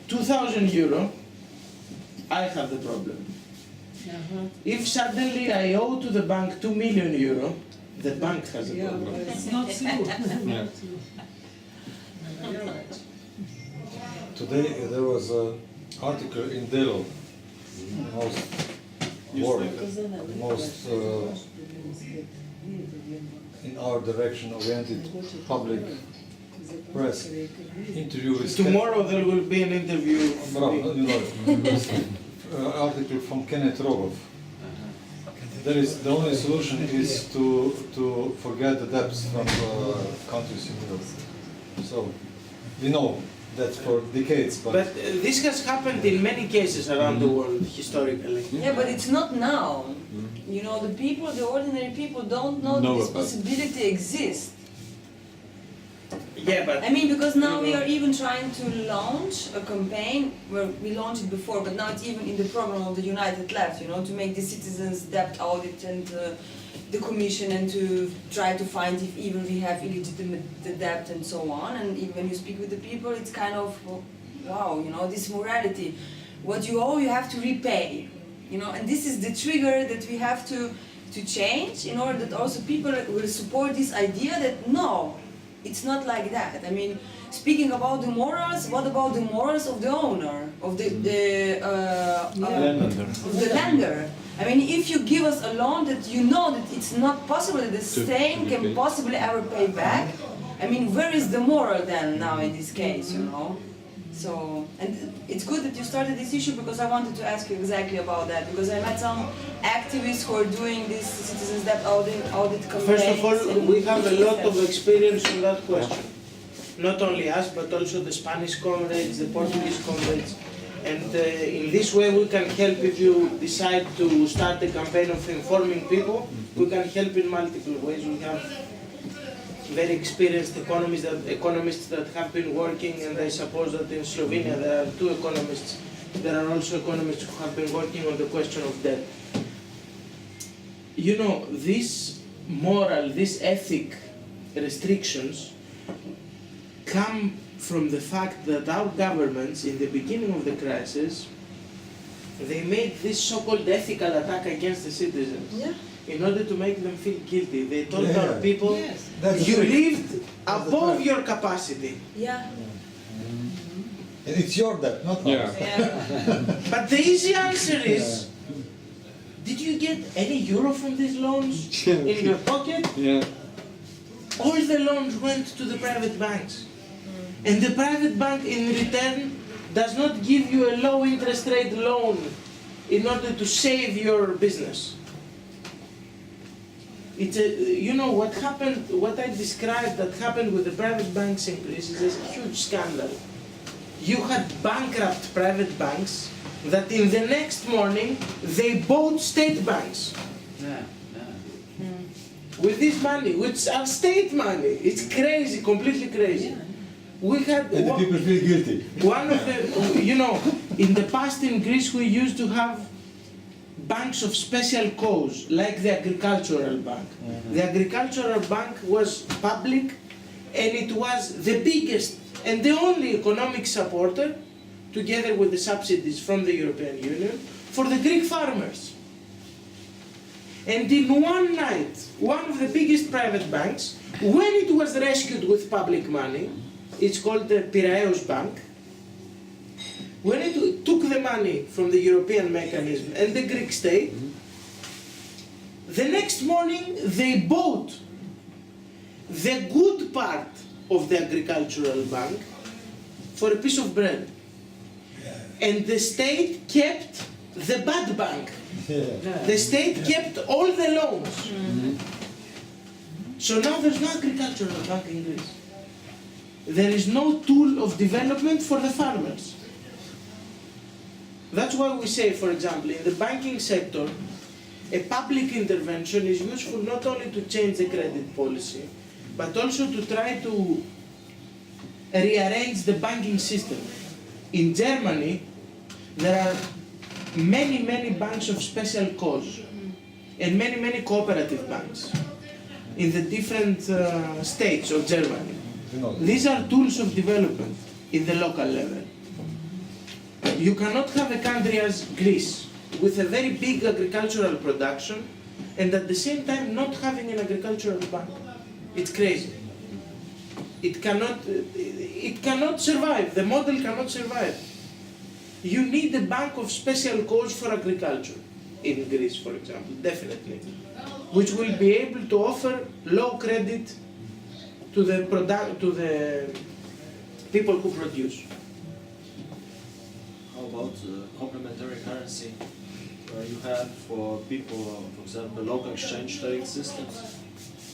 A: 2,000 euro, I have the problem. If suddenly I owe to the bank 2 million euro, the bank has a problem.
E: It's not true.
C: Yeah.
E: You're right.
B: Today there was an article in Delo, most in our direction oriented public press interview with
A: Tomorrow there will be an interview.
B: Article from Kenneth Rogov. There is the only solution is to forget the debts from countries in Europe. So we know that for decades,
A: But this has happened in many cases around the world historically.
F: Yeah, but it's not now. You know, the people, the ordinary people don't know that this possibility exists.
A: Yeah, but
F: I mean, because now we are even trying to launch a campaign, where we launched it before, but now it's even in the program of the United Left, you know, to make the citizens debt audit and the commission, and to try to find if even we have illegitimate debt and so on. And even when you speak with the people, it's kind of, wow, you know, this morality. What you owe, you have to repay, you know, and this is the trigger that we have to change, in order that also people will support this idea that no, it's not like that. I mean, speaking about the morals, what about the morals of the owner, of the lender? I mean, if you give us a loan that you know that it's not possible that the state can possibly ever pay back, I mean, where is the moral then now in this case, you know? So, and it's good that you started this issue, because I wanted to ask you exactly about that, because I met some activists who are doing this citizens debt audit campaigns.
A: first of all, we have a lot of experience on that question. Not only us, but also the Spanish comrades, the Portuguese comrades. And in this way we can help. If you decide to start a campaign of informing people, we can help in multiple ways. We have very experienced economists that have been working, and I suppose that in Slovenia there are 2 economists. There are also economists who have been working on the question of debt. You know, this moral, this ethic restrictions come from the fact that our governments, in the beginning of the crisis, they made this so-called ethical attack against the citizens.
F: Yeah.
A: In order to make them feel guilty. They told our people,
B: That's
A: you
B: the trick.
A: lived above your capacity.
F: Yeah.
B: And it's your debt, not ours.
F: Yeah.
A: But the easy answer is, did you get any euro from these loans in your pocket?
C: Yeah.
A: All the loans went to the private banks. And the private bank in return does not give you a low interest rate loan in order to save your business. It's you know what happened, what I described that happened with the private banks in Greece is a huge scandal. You had bankrupt private banks that in the next morning they bought state banks. With this money, which are state money. It's crazy, completely crazy. We had
B: And the people feel guilty.
A: one of the, you know, in the past in Greece we used to have banks of special cause, like the agricultural bank. The agricultural bank was public, and it was the biggest and the only economic supporter, together with the subsidies from the European Union, for the Greek farmers. And in one night, one of the biggest private banks, when it was rescued with public money, it's called the Piraeus Bank, when it took the money from the European mechanism and the Greek state, the next morning they bought the good part of the agricultural bank for a piece of bread. And the state kept the bad bank. The state kept all the loans. So now there's no agricultural bank in Greece. There is no tool of development for the farmers. That's why we say, for example, in the banking sector, a public intervention is useful not only to change the credit policy, but also to try to rearrange the banking system. In Germany, there are many banks of special cause and many cooperative banks in the different states of Germany. These are tools of development in the local level. You cannot have a country as Greece with a very big agricultural production and at the same time not having an agricultural bank. It's crazy. It cannot survive. The model cannot survive. You need a bank of special codes for agriculture in Greece, for example, definitely, which will be able to offer low credit to the people who produce.
G: How about complementary currency, where you have for people, for example, local exchange trading systems?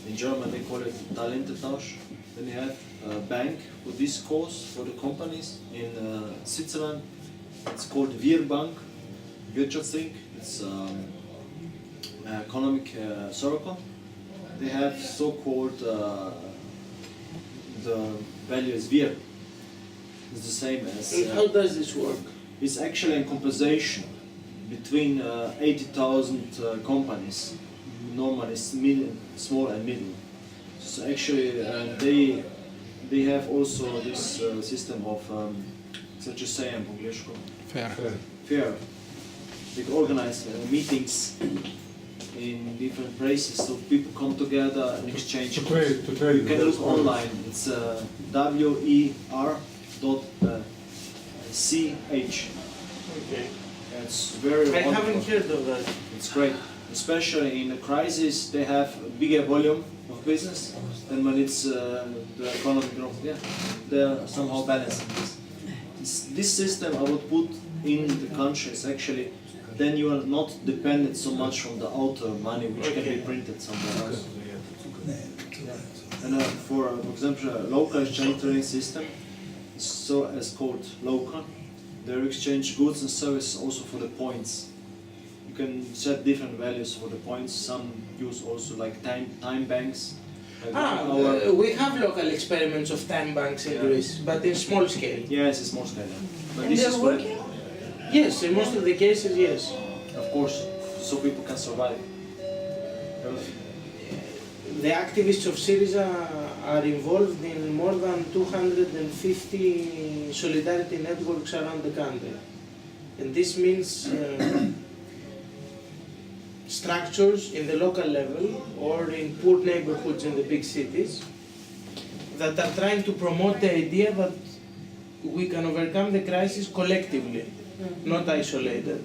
G: In German they call it Talententausch. Then you have a bank for this course for the companies. In Switzerland it's called Wirbank, Wirtschaftsring. It's economic circle. They have so-called the value is Wir. It's the same as.
A: How does this work?
G: It's actually a compensation between 80,000 companies. Normally it's million, small and middle. So actually they have also this system of such a say in English. Fair. They organize meetings in different places so people come together and exchange.
B: To trade.
G: You can look online. It's WER.ch.
A: Okay.
G: It's very
A: I
G: wonderful.
A: haven't heard of that.
G: It's great. Especially in a crisis, they have a bigger volume of business than when it's the economic growth. Yeah, they're somehow balancing this. This system I would put in the countries actually. Then you are not dependent so much on the outer money which can be printed somewhere else. And for example, a local exchange trading system is so as called local. They exchange goods and services also for the points. You can set different values for the points. Some use also like time banks. Like
A: we have local experiments of time banks in Greece, but in small scale.
G: Yes, it's small scale. But
F: And
G: this
F: they're
G: is
F: working?
A: Yes, in most of the cases, yes.
G: of course, so people can survive.
A: The activists of Siriza are involved in more than 250 solidarity networks around the country. And this means structures in the local level or in poor neighborhoods in the big cities that are trying to promote the idea that we can overcome the crisis collectively, not isolated.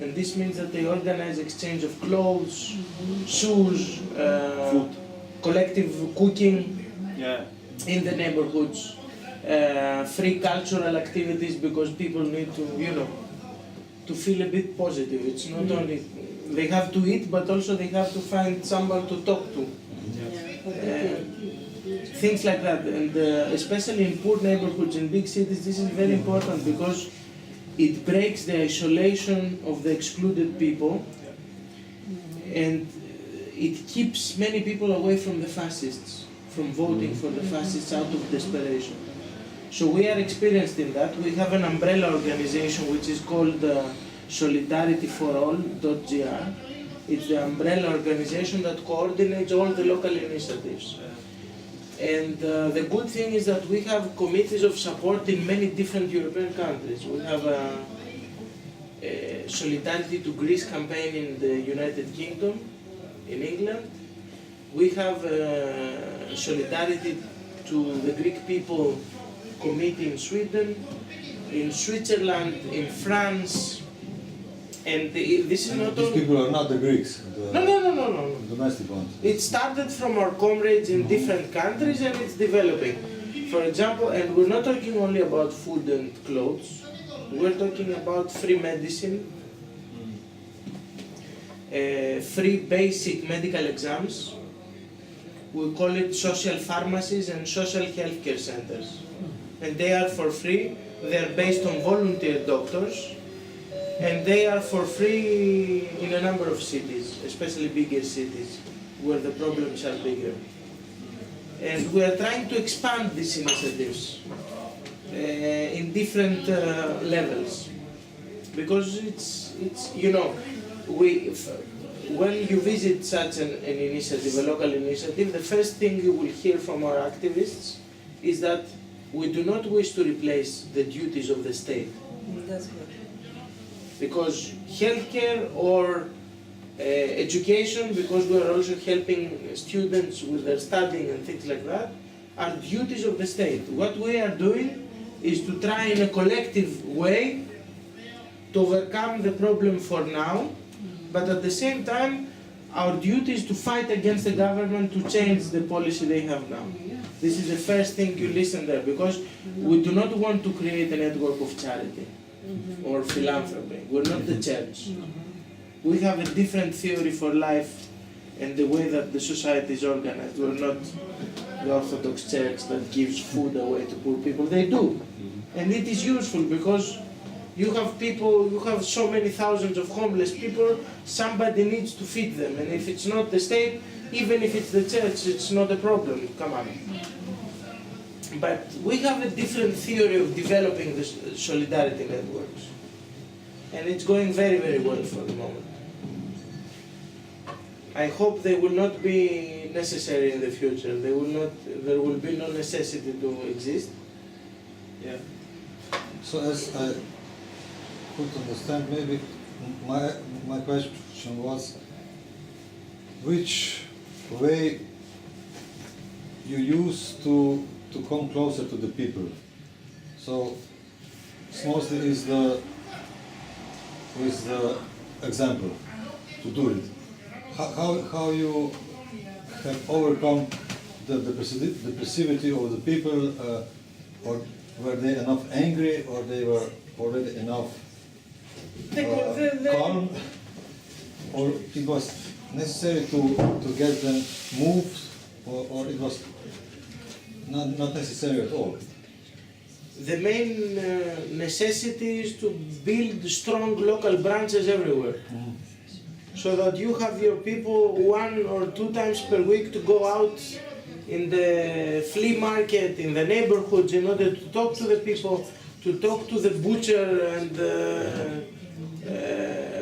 A: And this means that they organize exchange of clothes, shoes,
G: Food.
A: collective cooking
G: Yeah.
A: in the neighborhoods, free cultural activities because people need to, to feel a bit positive. It's not only they have to eat, but also they have to find someone to talk to. Things like that, and especially in poor neighborhoods in big cities, this is very important because it breaks the isolation of the excluded people, and it keeps many people away from the fascists, from voting for the fascists out of desperation. So we are experienced in that. We have an umbrella organization which is called solidarityforall.gr. It's the umbrella organization that coordinates all the local initiatives. And the good thing is that we have committees of support in many different European countries. We have a Solidarity to Greece campaign in the United Kingdom, in England. We have Solidarity to the Greek people committee in Sweden, in Switzerland, in France. And this is not
B: These
A: only...
B: people are not the Greeks,
A: No.
B: the domestic ones.
A: It started from our comrades in different countries and it's developing. For example, and we're not talking only about food and clothes, we're talking about free medicine, free basic medical exams. We call it social pharmacies and social healthcare centers. And they are for free, they're based on volunteer doctors, and they are for free in a number of cities, especially bigger cities, where the problems are bigger. And we are trying to expand these initiatives in different levels, because it's when you visit such an initiative, a local initiative, the first thing you will hear from our activists is that we do not wish to replace the duties of the state.
F: That's good.
A: Because healthcare or education, because we are also helping students with their studying and things like that, are duties of the state. What we are doing is to try in a collective way to overcome the problem for now, but at the same time, our duty is to fight against the government to change the policy they have now. This is the first thing you listen there, because we do not want to create a network of charity or philanthropy. We're not the church. We have a different theory for life and the way that the society is organized. We're not the Orthodox Church that gives food away to poor people. They do. And it is useful because you have people, you have so many thousands of homeless people, somebody needs to feed them. And if it's not the state, even if it's the church, it's not a problem. Come on. But we have a different theory of developing the solidarity networks. And it's going very, very well for the moment. I hope they will not be necessary in the future. They will not, there will be no necessity to exist. Yeah.
B: So as I could understand, maybe my question was, which way you use to come closer to the people? So mostly is the example to do it. How you have overcome the passivity of the people, or were they enough angry, or they were already enough calm, or it was necessary to get them moved, or it was not necessary at all?
A: The main necessity is to build strong local branches everywhere. So that you have your people 1 or 2 times per week to go out in the flea market, in the neighborhoods, in order to talk to the people, to talk to the butcher and the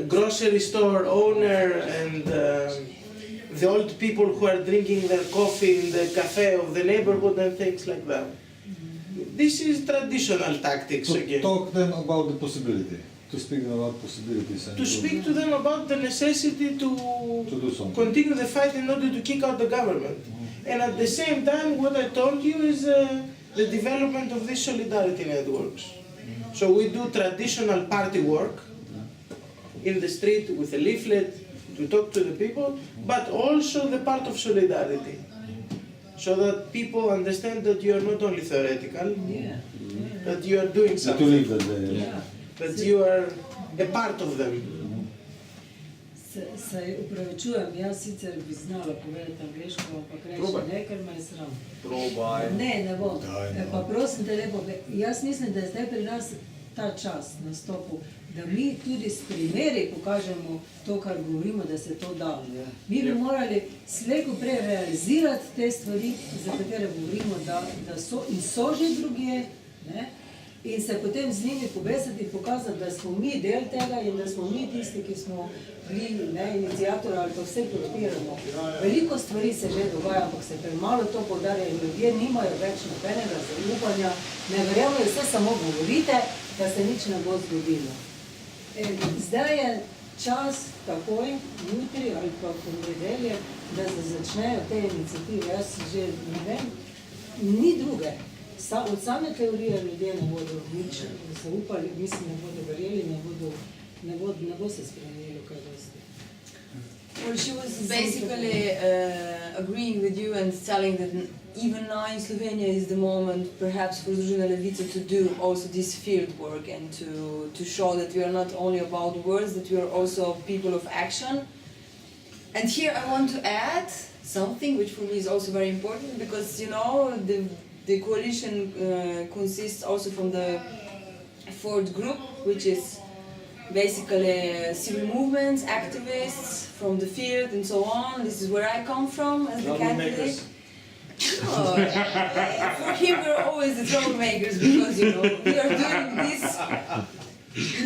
A: grocery store owner and the old people who are drinking their coffee in the cafe of the neighborhood and things like that. This is traditional tactics again.
B: Talk them about the possibility. To speak them about possibilities and
A: to speak to them about the necessity to
B: do something.
A: Continue the fight in order to kick out the government. And at the same time, what I told you is the development of these solidarity networks. So we do traditional party work in the street with a leaflet to talk to the people, but also the part of solidarity. So that people understand that you are not only theoretical, that you are doing something. That you are a part of them.
E: Se upravičujem, jaz sicer bi znala povedati angleško, ampak reči ne, ker me je sram.
G: Probaj.
E: Ne bom. Pa prosim te lepo, jaz mislim, da je zdaj pri nas ta čas nastopu, da mi tudi s primeri pokažemo to, kar govorimo, da se to da. Mi bi morali slej ko prej realizirati te stvari, za katere govorimo, da so in so že drugje, in se potem z njimi povezati in pokazati, da smo mi del tega in da smo mi tisti, ki smo bili inicijatori ali pa vse podpiramo. Veliko stvari se že dogaja, ampak se premalo to poudarja in ljudje nimajo več nobenega zaupanja, ne verjamajo, vse samo govorite, da se nič ne bo zgodilo. Zdaj je čas takoj, jutri ali pa v nedelje, da se začnejo te iniciative. Jaz že ne vem, ni druge. Od same teorije ljudje ne bodo nič zaupali, mislim, ne bodo verjeli, ne bo se spremenilo kaj dosti.
F: Well, she was basically agreeing with you and telling that even now in Slovenia is the moment perhaps for Združena levica to do also this field work and to show that we are not only about words, that we are also people of action. And here I want to add something which for me is also very important, because you know the coalition consists also from the 4th group, which is basically civil movements, activists from the field and so on. This is where I come from as the candidate. Oh, for him we're always the troublemakers, because you know we are doing this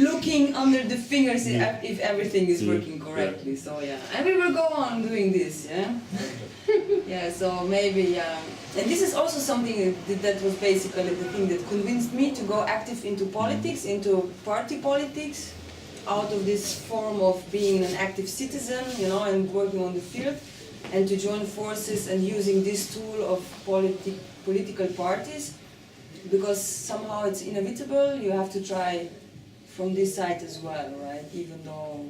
F: looking under the fingers if everything is working correctly. So yeah, and we will go on doing this, yeah. Yeah, so maybe, and this is also something that was basically the thing that convinced me to go active into politics, into party politics, out of this form of being an active citizen, you know, and working on the field, and to join forces and using this tool of political parties, because somehow it's inevitable, you have to try from this side as well, right? Even though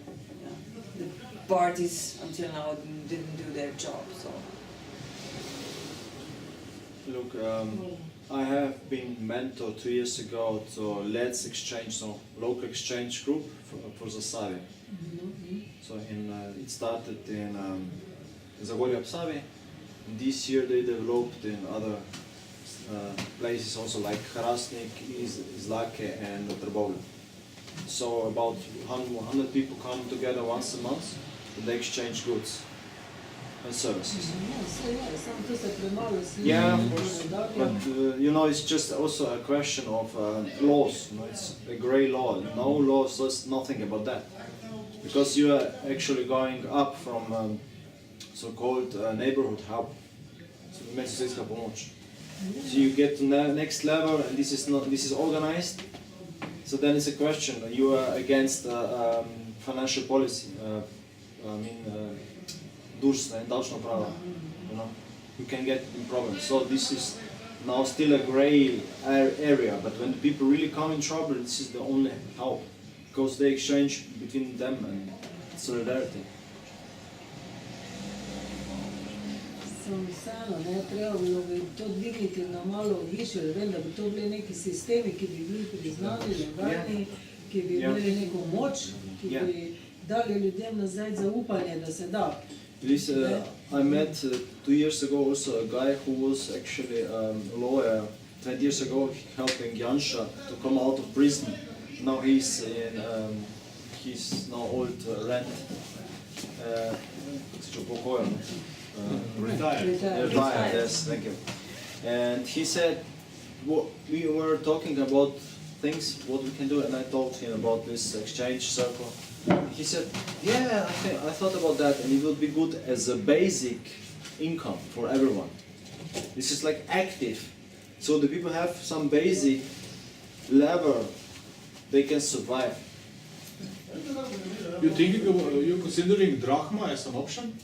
F: the parties until now didn't do their job, so.
G: Look, I have been mentored 2 years ago to Let's Exchange, so local exchange group for Zasavi. So it started in Zagorje Psavi. This year they developed in other places also like Hrastnik, Izlake and Trbovlje. So about 100 people come together once a month and they exchange goods and services. Yeah, of course. But you know, it's just also a question of laws. You know, it's a grey law. No law says nothing about that, because you are actually going up from so-called neighborhood hub. So you get to the next level, and this is organized. So then it's a question. You are against financial policy. Davčna prava, you know, you can get in problems. So this is now still a grey area, but when the people really come in trouble, this is the only help, because they exchange between them and solidarity.
E: Vseeno, treba bilo bi to dvigniti na malo višjo raven, da bi to bili neki sistemi, ki bi bili priznani, legalni, ki bi imeli neko moč, ki bi dali ljudem nazaj zaupanje, da se da.
G: I met 2 years ago also a guy who was actually a lawyer 20 years ago helping Jansha to come out of prison. Now he's now old rent.
D: Retired.
G: Retired, yes, thank you. And he said, we were talking about things, what we can do, and I told him about this exchange circle. He said, yeah, I thought about that, and it would be good as a basic income for everyone. This is like active, so the people have some basic level, they can survive.
D: You're considering drachma as an option?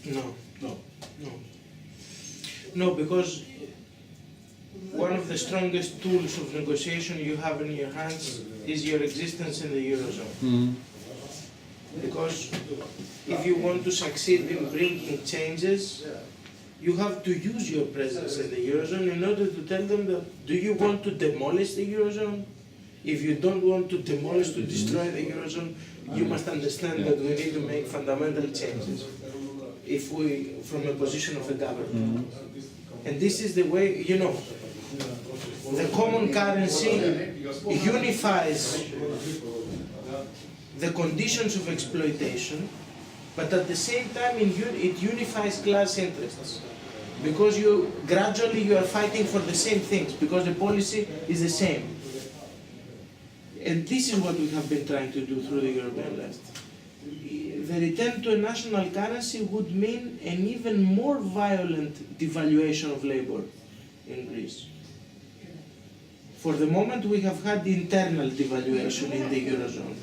A: No, because one of the strongest tools of negotiation you have in your hands is your existence in the Eurozone. Because if you want to succeed in bringing changes, you have to use your presence in the Eurozone in order to tell them that, do you want to demolish the Eurozone? If you don't want to demolish, to destroy the Eurozone, you must understand that we need to make fundamental changes from a position of a government. And this is the way, you know, the common currency unifies the conditions of exploitation, but at the same time it unifies class interests. Because gradually you are fighting for the same things, because the policy is the same. And this is what we have been trying to do through the European left. The return to a national currency would mean an even more violent devaluation of labor in Greece. For the moment we have had internal devaluation in the Eurozone.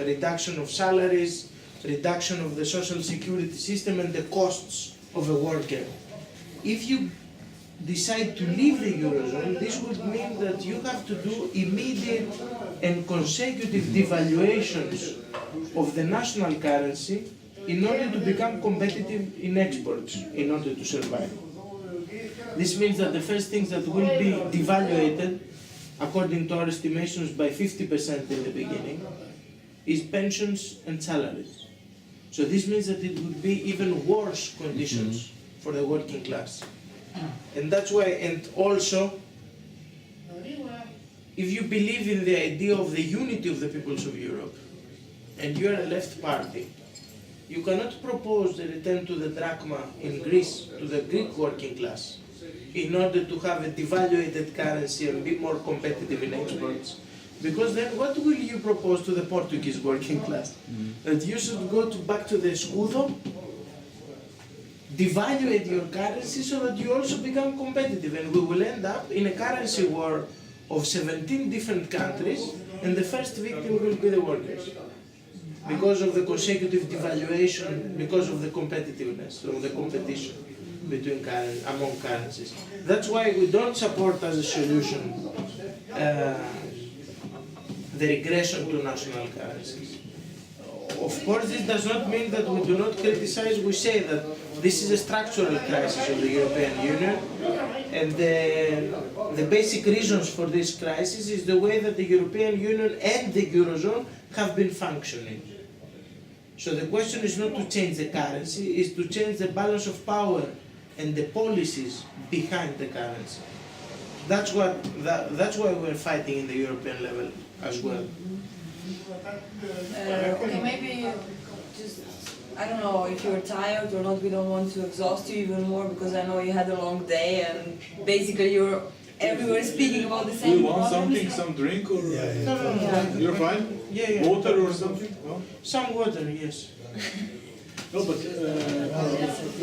A: Reduction of salaries, reduction of the social security system and the costs of a worker. If you decide to leave the Eurozone, this would mean that you have to do immediate and consecutive devaluations of the national currency in order to become competitive in exports, in order to survive. This means that the first things that will be devaluated, according to our estimations, by 50% in the beginning, is pensions and salaries. So this means that it would be even worse conditions for the working class. And that's why, and also, if you believe in the idea of the unity of the peoples of Europe, and you are a left party, you cannot propose the return to the drachma in Greece, to the Greek working class, in order to have a devaluated currency and be more competitive in exports. Because then what will you propose to the Portuguese working class? That you should go back to the escudo, devaluate your currency so that you also become competitive, and we will end up in a currency war of 17 different countries, and the first victim will be the workers. Because of the consecutive devaluation, because of the competitiveness, of the competition between among currencies. That's why we don't support as a solution the regression to national currencies. Of course, this does not mean that we do not criticize. We say that this is a structural crisis of the European Union, and the basic reasons for this crisis is the way that the European Union and the Eurozone have been functioning. So the question is not to change the currency, it's to change the balance of power and the policies behind the currency. That's why we're fighting in the European level as well.
F: Okay, maybe just, I don't know if you're tired or not, we don't want to exhaust you even more because I know you had a long day and basically you're everywhere speaking about the
D: Do
F: same
D: you want
F: problems.
D: something, some drink or
A: No.
D: you're fine?
A: Yeah.
D: Water or something? No?
A: Some water, yes.
D: No, but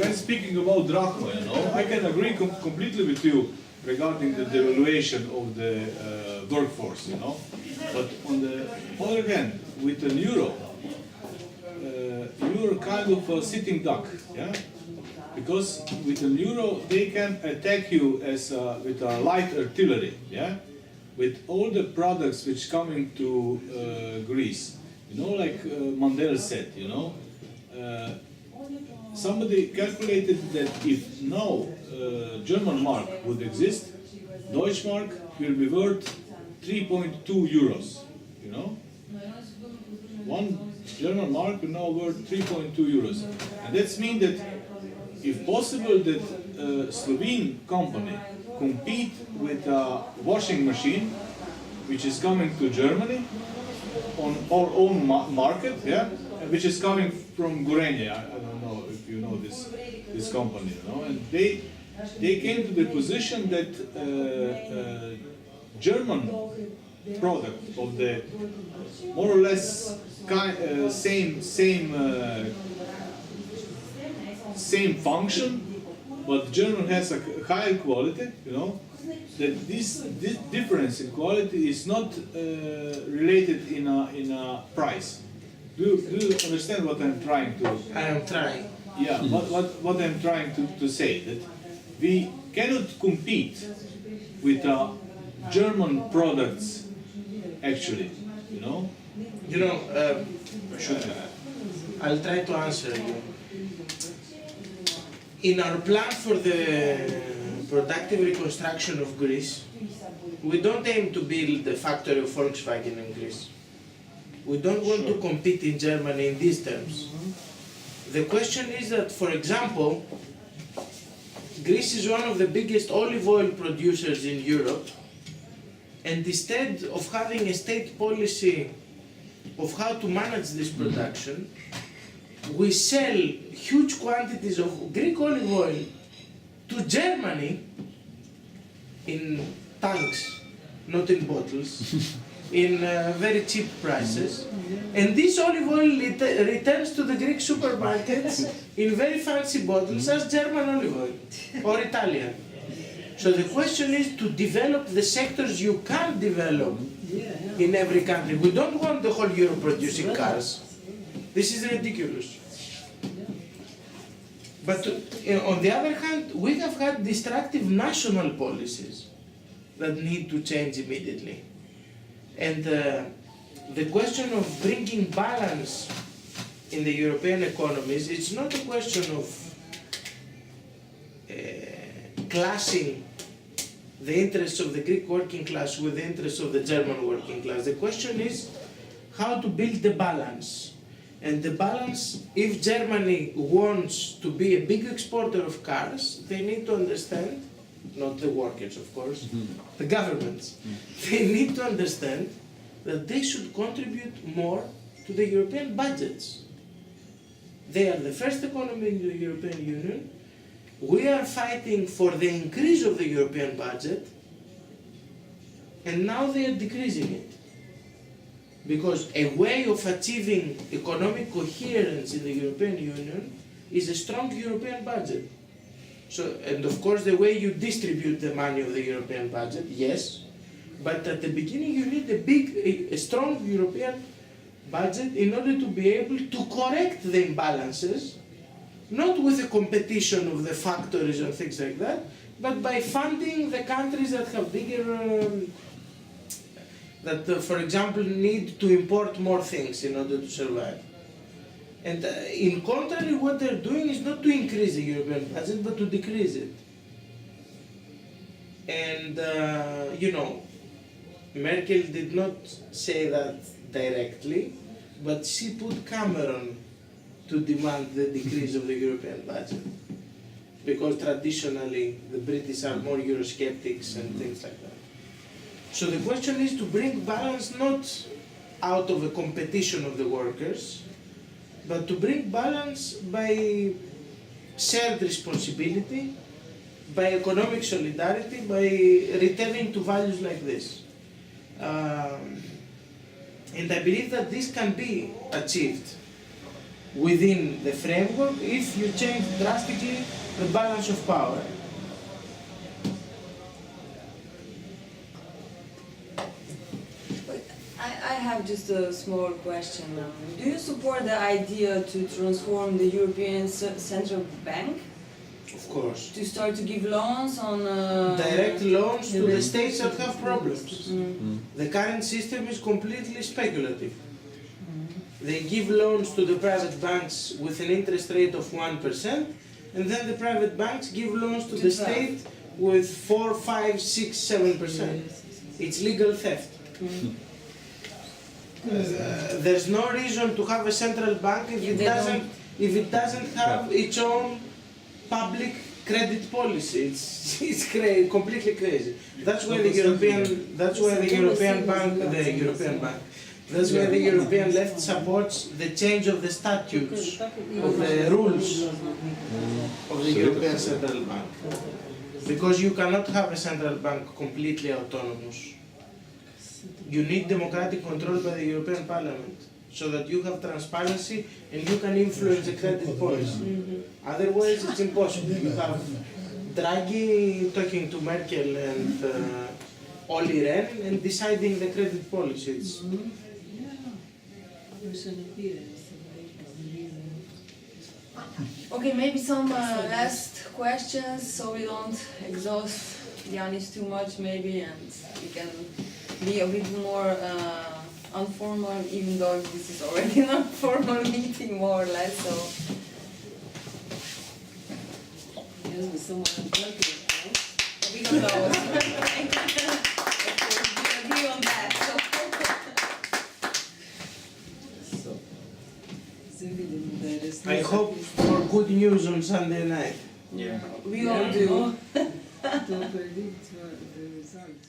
D: when speaking about drachma, you know, I can agree completely with you regarding the devaluation of the workforce, you know. But on the other hand, with an euro, you're kind of a sitting duck, yeah. Because with an euro, they can attack you as with a light artillery, yeah. With all the products which coming to Greece, you know, like Mandel said, you know. Somebody calculated that if no German mark would exist, Deutschmark will be worth 3.2 euros, you know? One German mark will now worth 3.2 euros. And that means that if possible that Slovene company compete with a washing machine which is coming to Germany on our own market, yeah, which is coming from Gornja. I don't know if you know this company, you know, and they came to the position that German product of the more or less same function, but German has a higher quality, you know, that this difference in quality is not related in a price. Do you understand what I'm trying to?
A: I am trying.
D: Yeah, what I'm trying to say, that we cannot compete with German products, actually, you know.
A: You know, I'll try to answer you. In our plan for the productive reconstruction of Greece, we don't aim to build the factory of Volkswagen in Greece. We don't want to compete in Germany in these terms. The question is that, for example, Greece is one of the biggest olive oil producers in Europe, and instead of having a state policy of how to manage this production, we sell huge quantities of Greek olive oil to Germany in tanks, not in bottles, in very cheap prices. And this olive oil returns to the Greek supermarkets in very fancy bottles as German olive oil or Italian. So the question is to develop the sectors you can develop in every country. We don't want the whole Europe producing cars. This is ridiculous. But on the other hand, we have had destructive national policies that need to change immediately. And the question of bringing balance in the European economies, it's not a question of classing the interests of the Greek working class with the interests of the German working class. The question is how to build the balance. And the balance, if Germany wants to be a big exporter of cars, they need to understand, not the workers of course, the governments, they need to understand that they should contribute more to the European budgets. They are the first economy in the European Union. We are fighting for the increase of the European budget, and now they are decreasing it. Because a way of achieving economic coherence in the European Union is a strong European budget. So, and of course the way you distribute the money of the European budget, yes, but at the beginning you need a strong European budget in order to be able to correct the imbalances, not with a competition of the factories and things like that, but by funding the countries that have bigger, for example, need to import more things in order to survive. And in contrary, what they're doing is not to increase the European budget, but to decrease it. And, you know, Merkel did not say that directly, but she put Cameron to demand the decrease of the European budget. Because traditionally, the British are more Eurosceptics and things like that. So the question is to bring balance not out of a competition of the workers, but to bring balance by shared responsibility, by economic solidarity, by returning to values like this. And I believe that this can be achieved within the framework if you change drastically the balance of power.
F: I have just a small question. Do you support the idea to transform the European Central Bank?
A: Of course.
F: To start to give loans on...
A: direct loans to the states that have problems. The current system is completely speculative. They give loans to the private banks with an interest rate of 1%, and then the private banks give loans to the state with 4, 5, 6, 7%. It's legal theft. There's no reason to have a central bank if it doesn't have its own public credit policy. It's completely crazy. That's why the European left supports the change of the statutes, of the rules of the European Central Bank. Because you cannot have a central bank completely autonomous. You need democratic control by the European Parliament, so that you have transparency and you can influence the credit policy. Otherwise, it's impossible. You have Draghi talking to Merkel and Olli Rehn and deciding the credit policy.
F: Okay, maybe some last questions, so we don't exhaust Yiannis too much, maybe, and we can be a bit more informal, even though this is already an informal meeting, more or less. So. We don't know. We agree on that. So.
A: I hope for good news on Sunday night.
F: We all do.
E: To predict the results.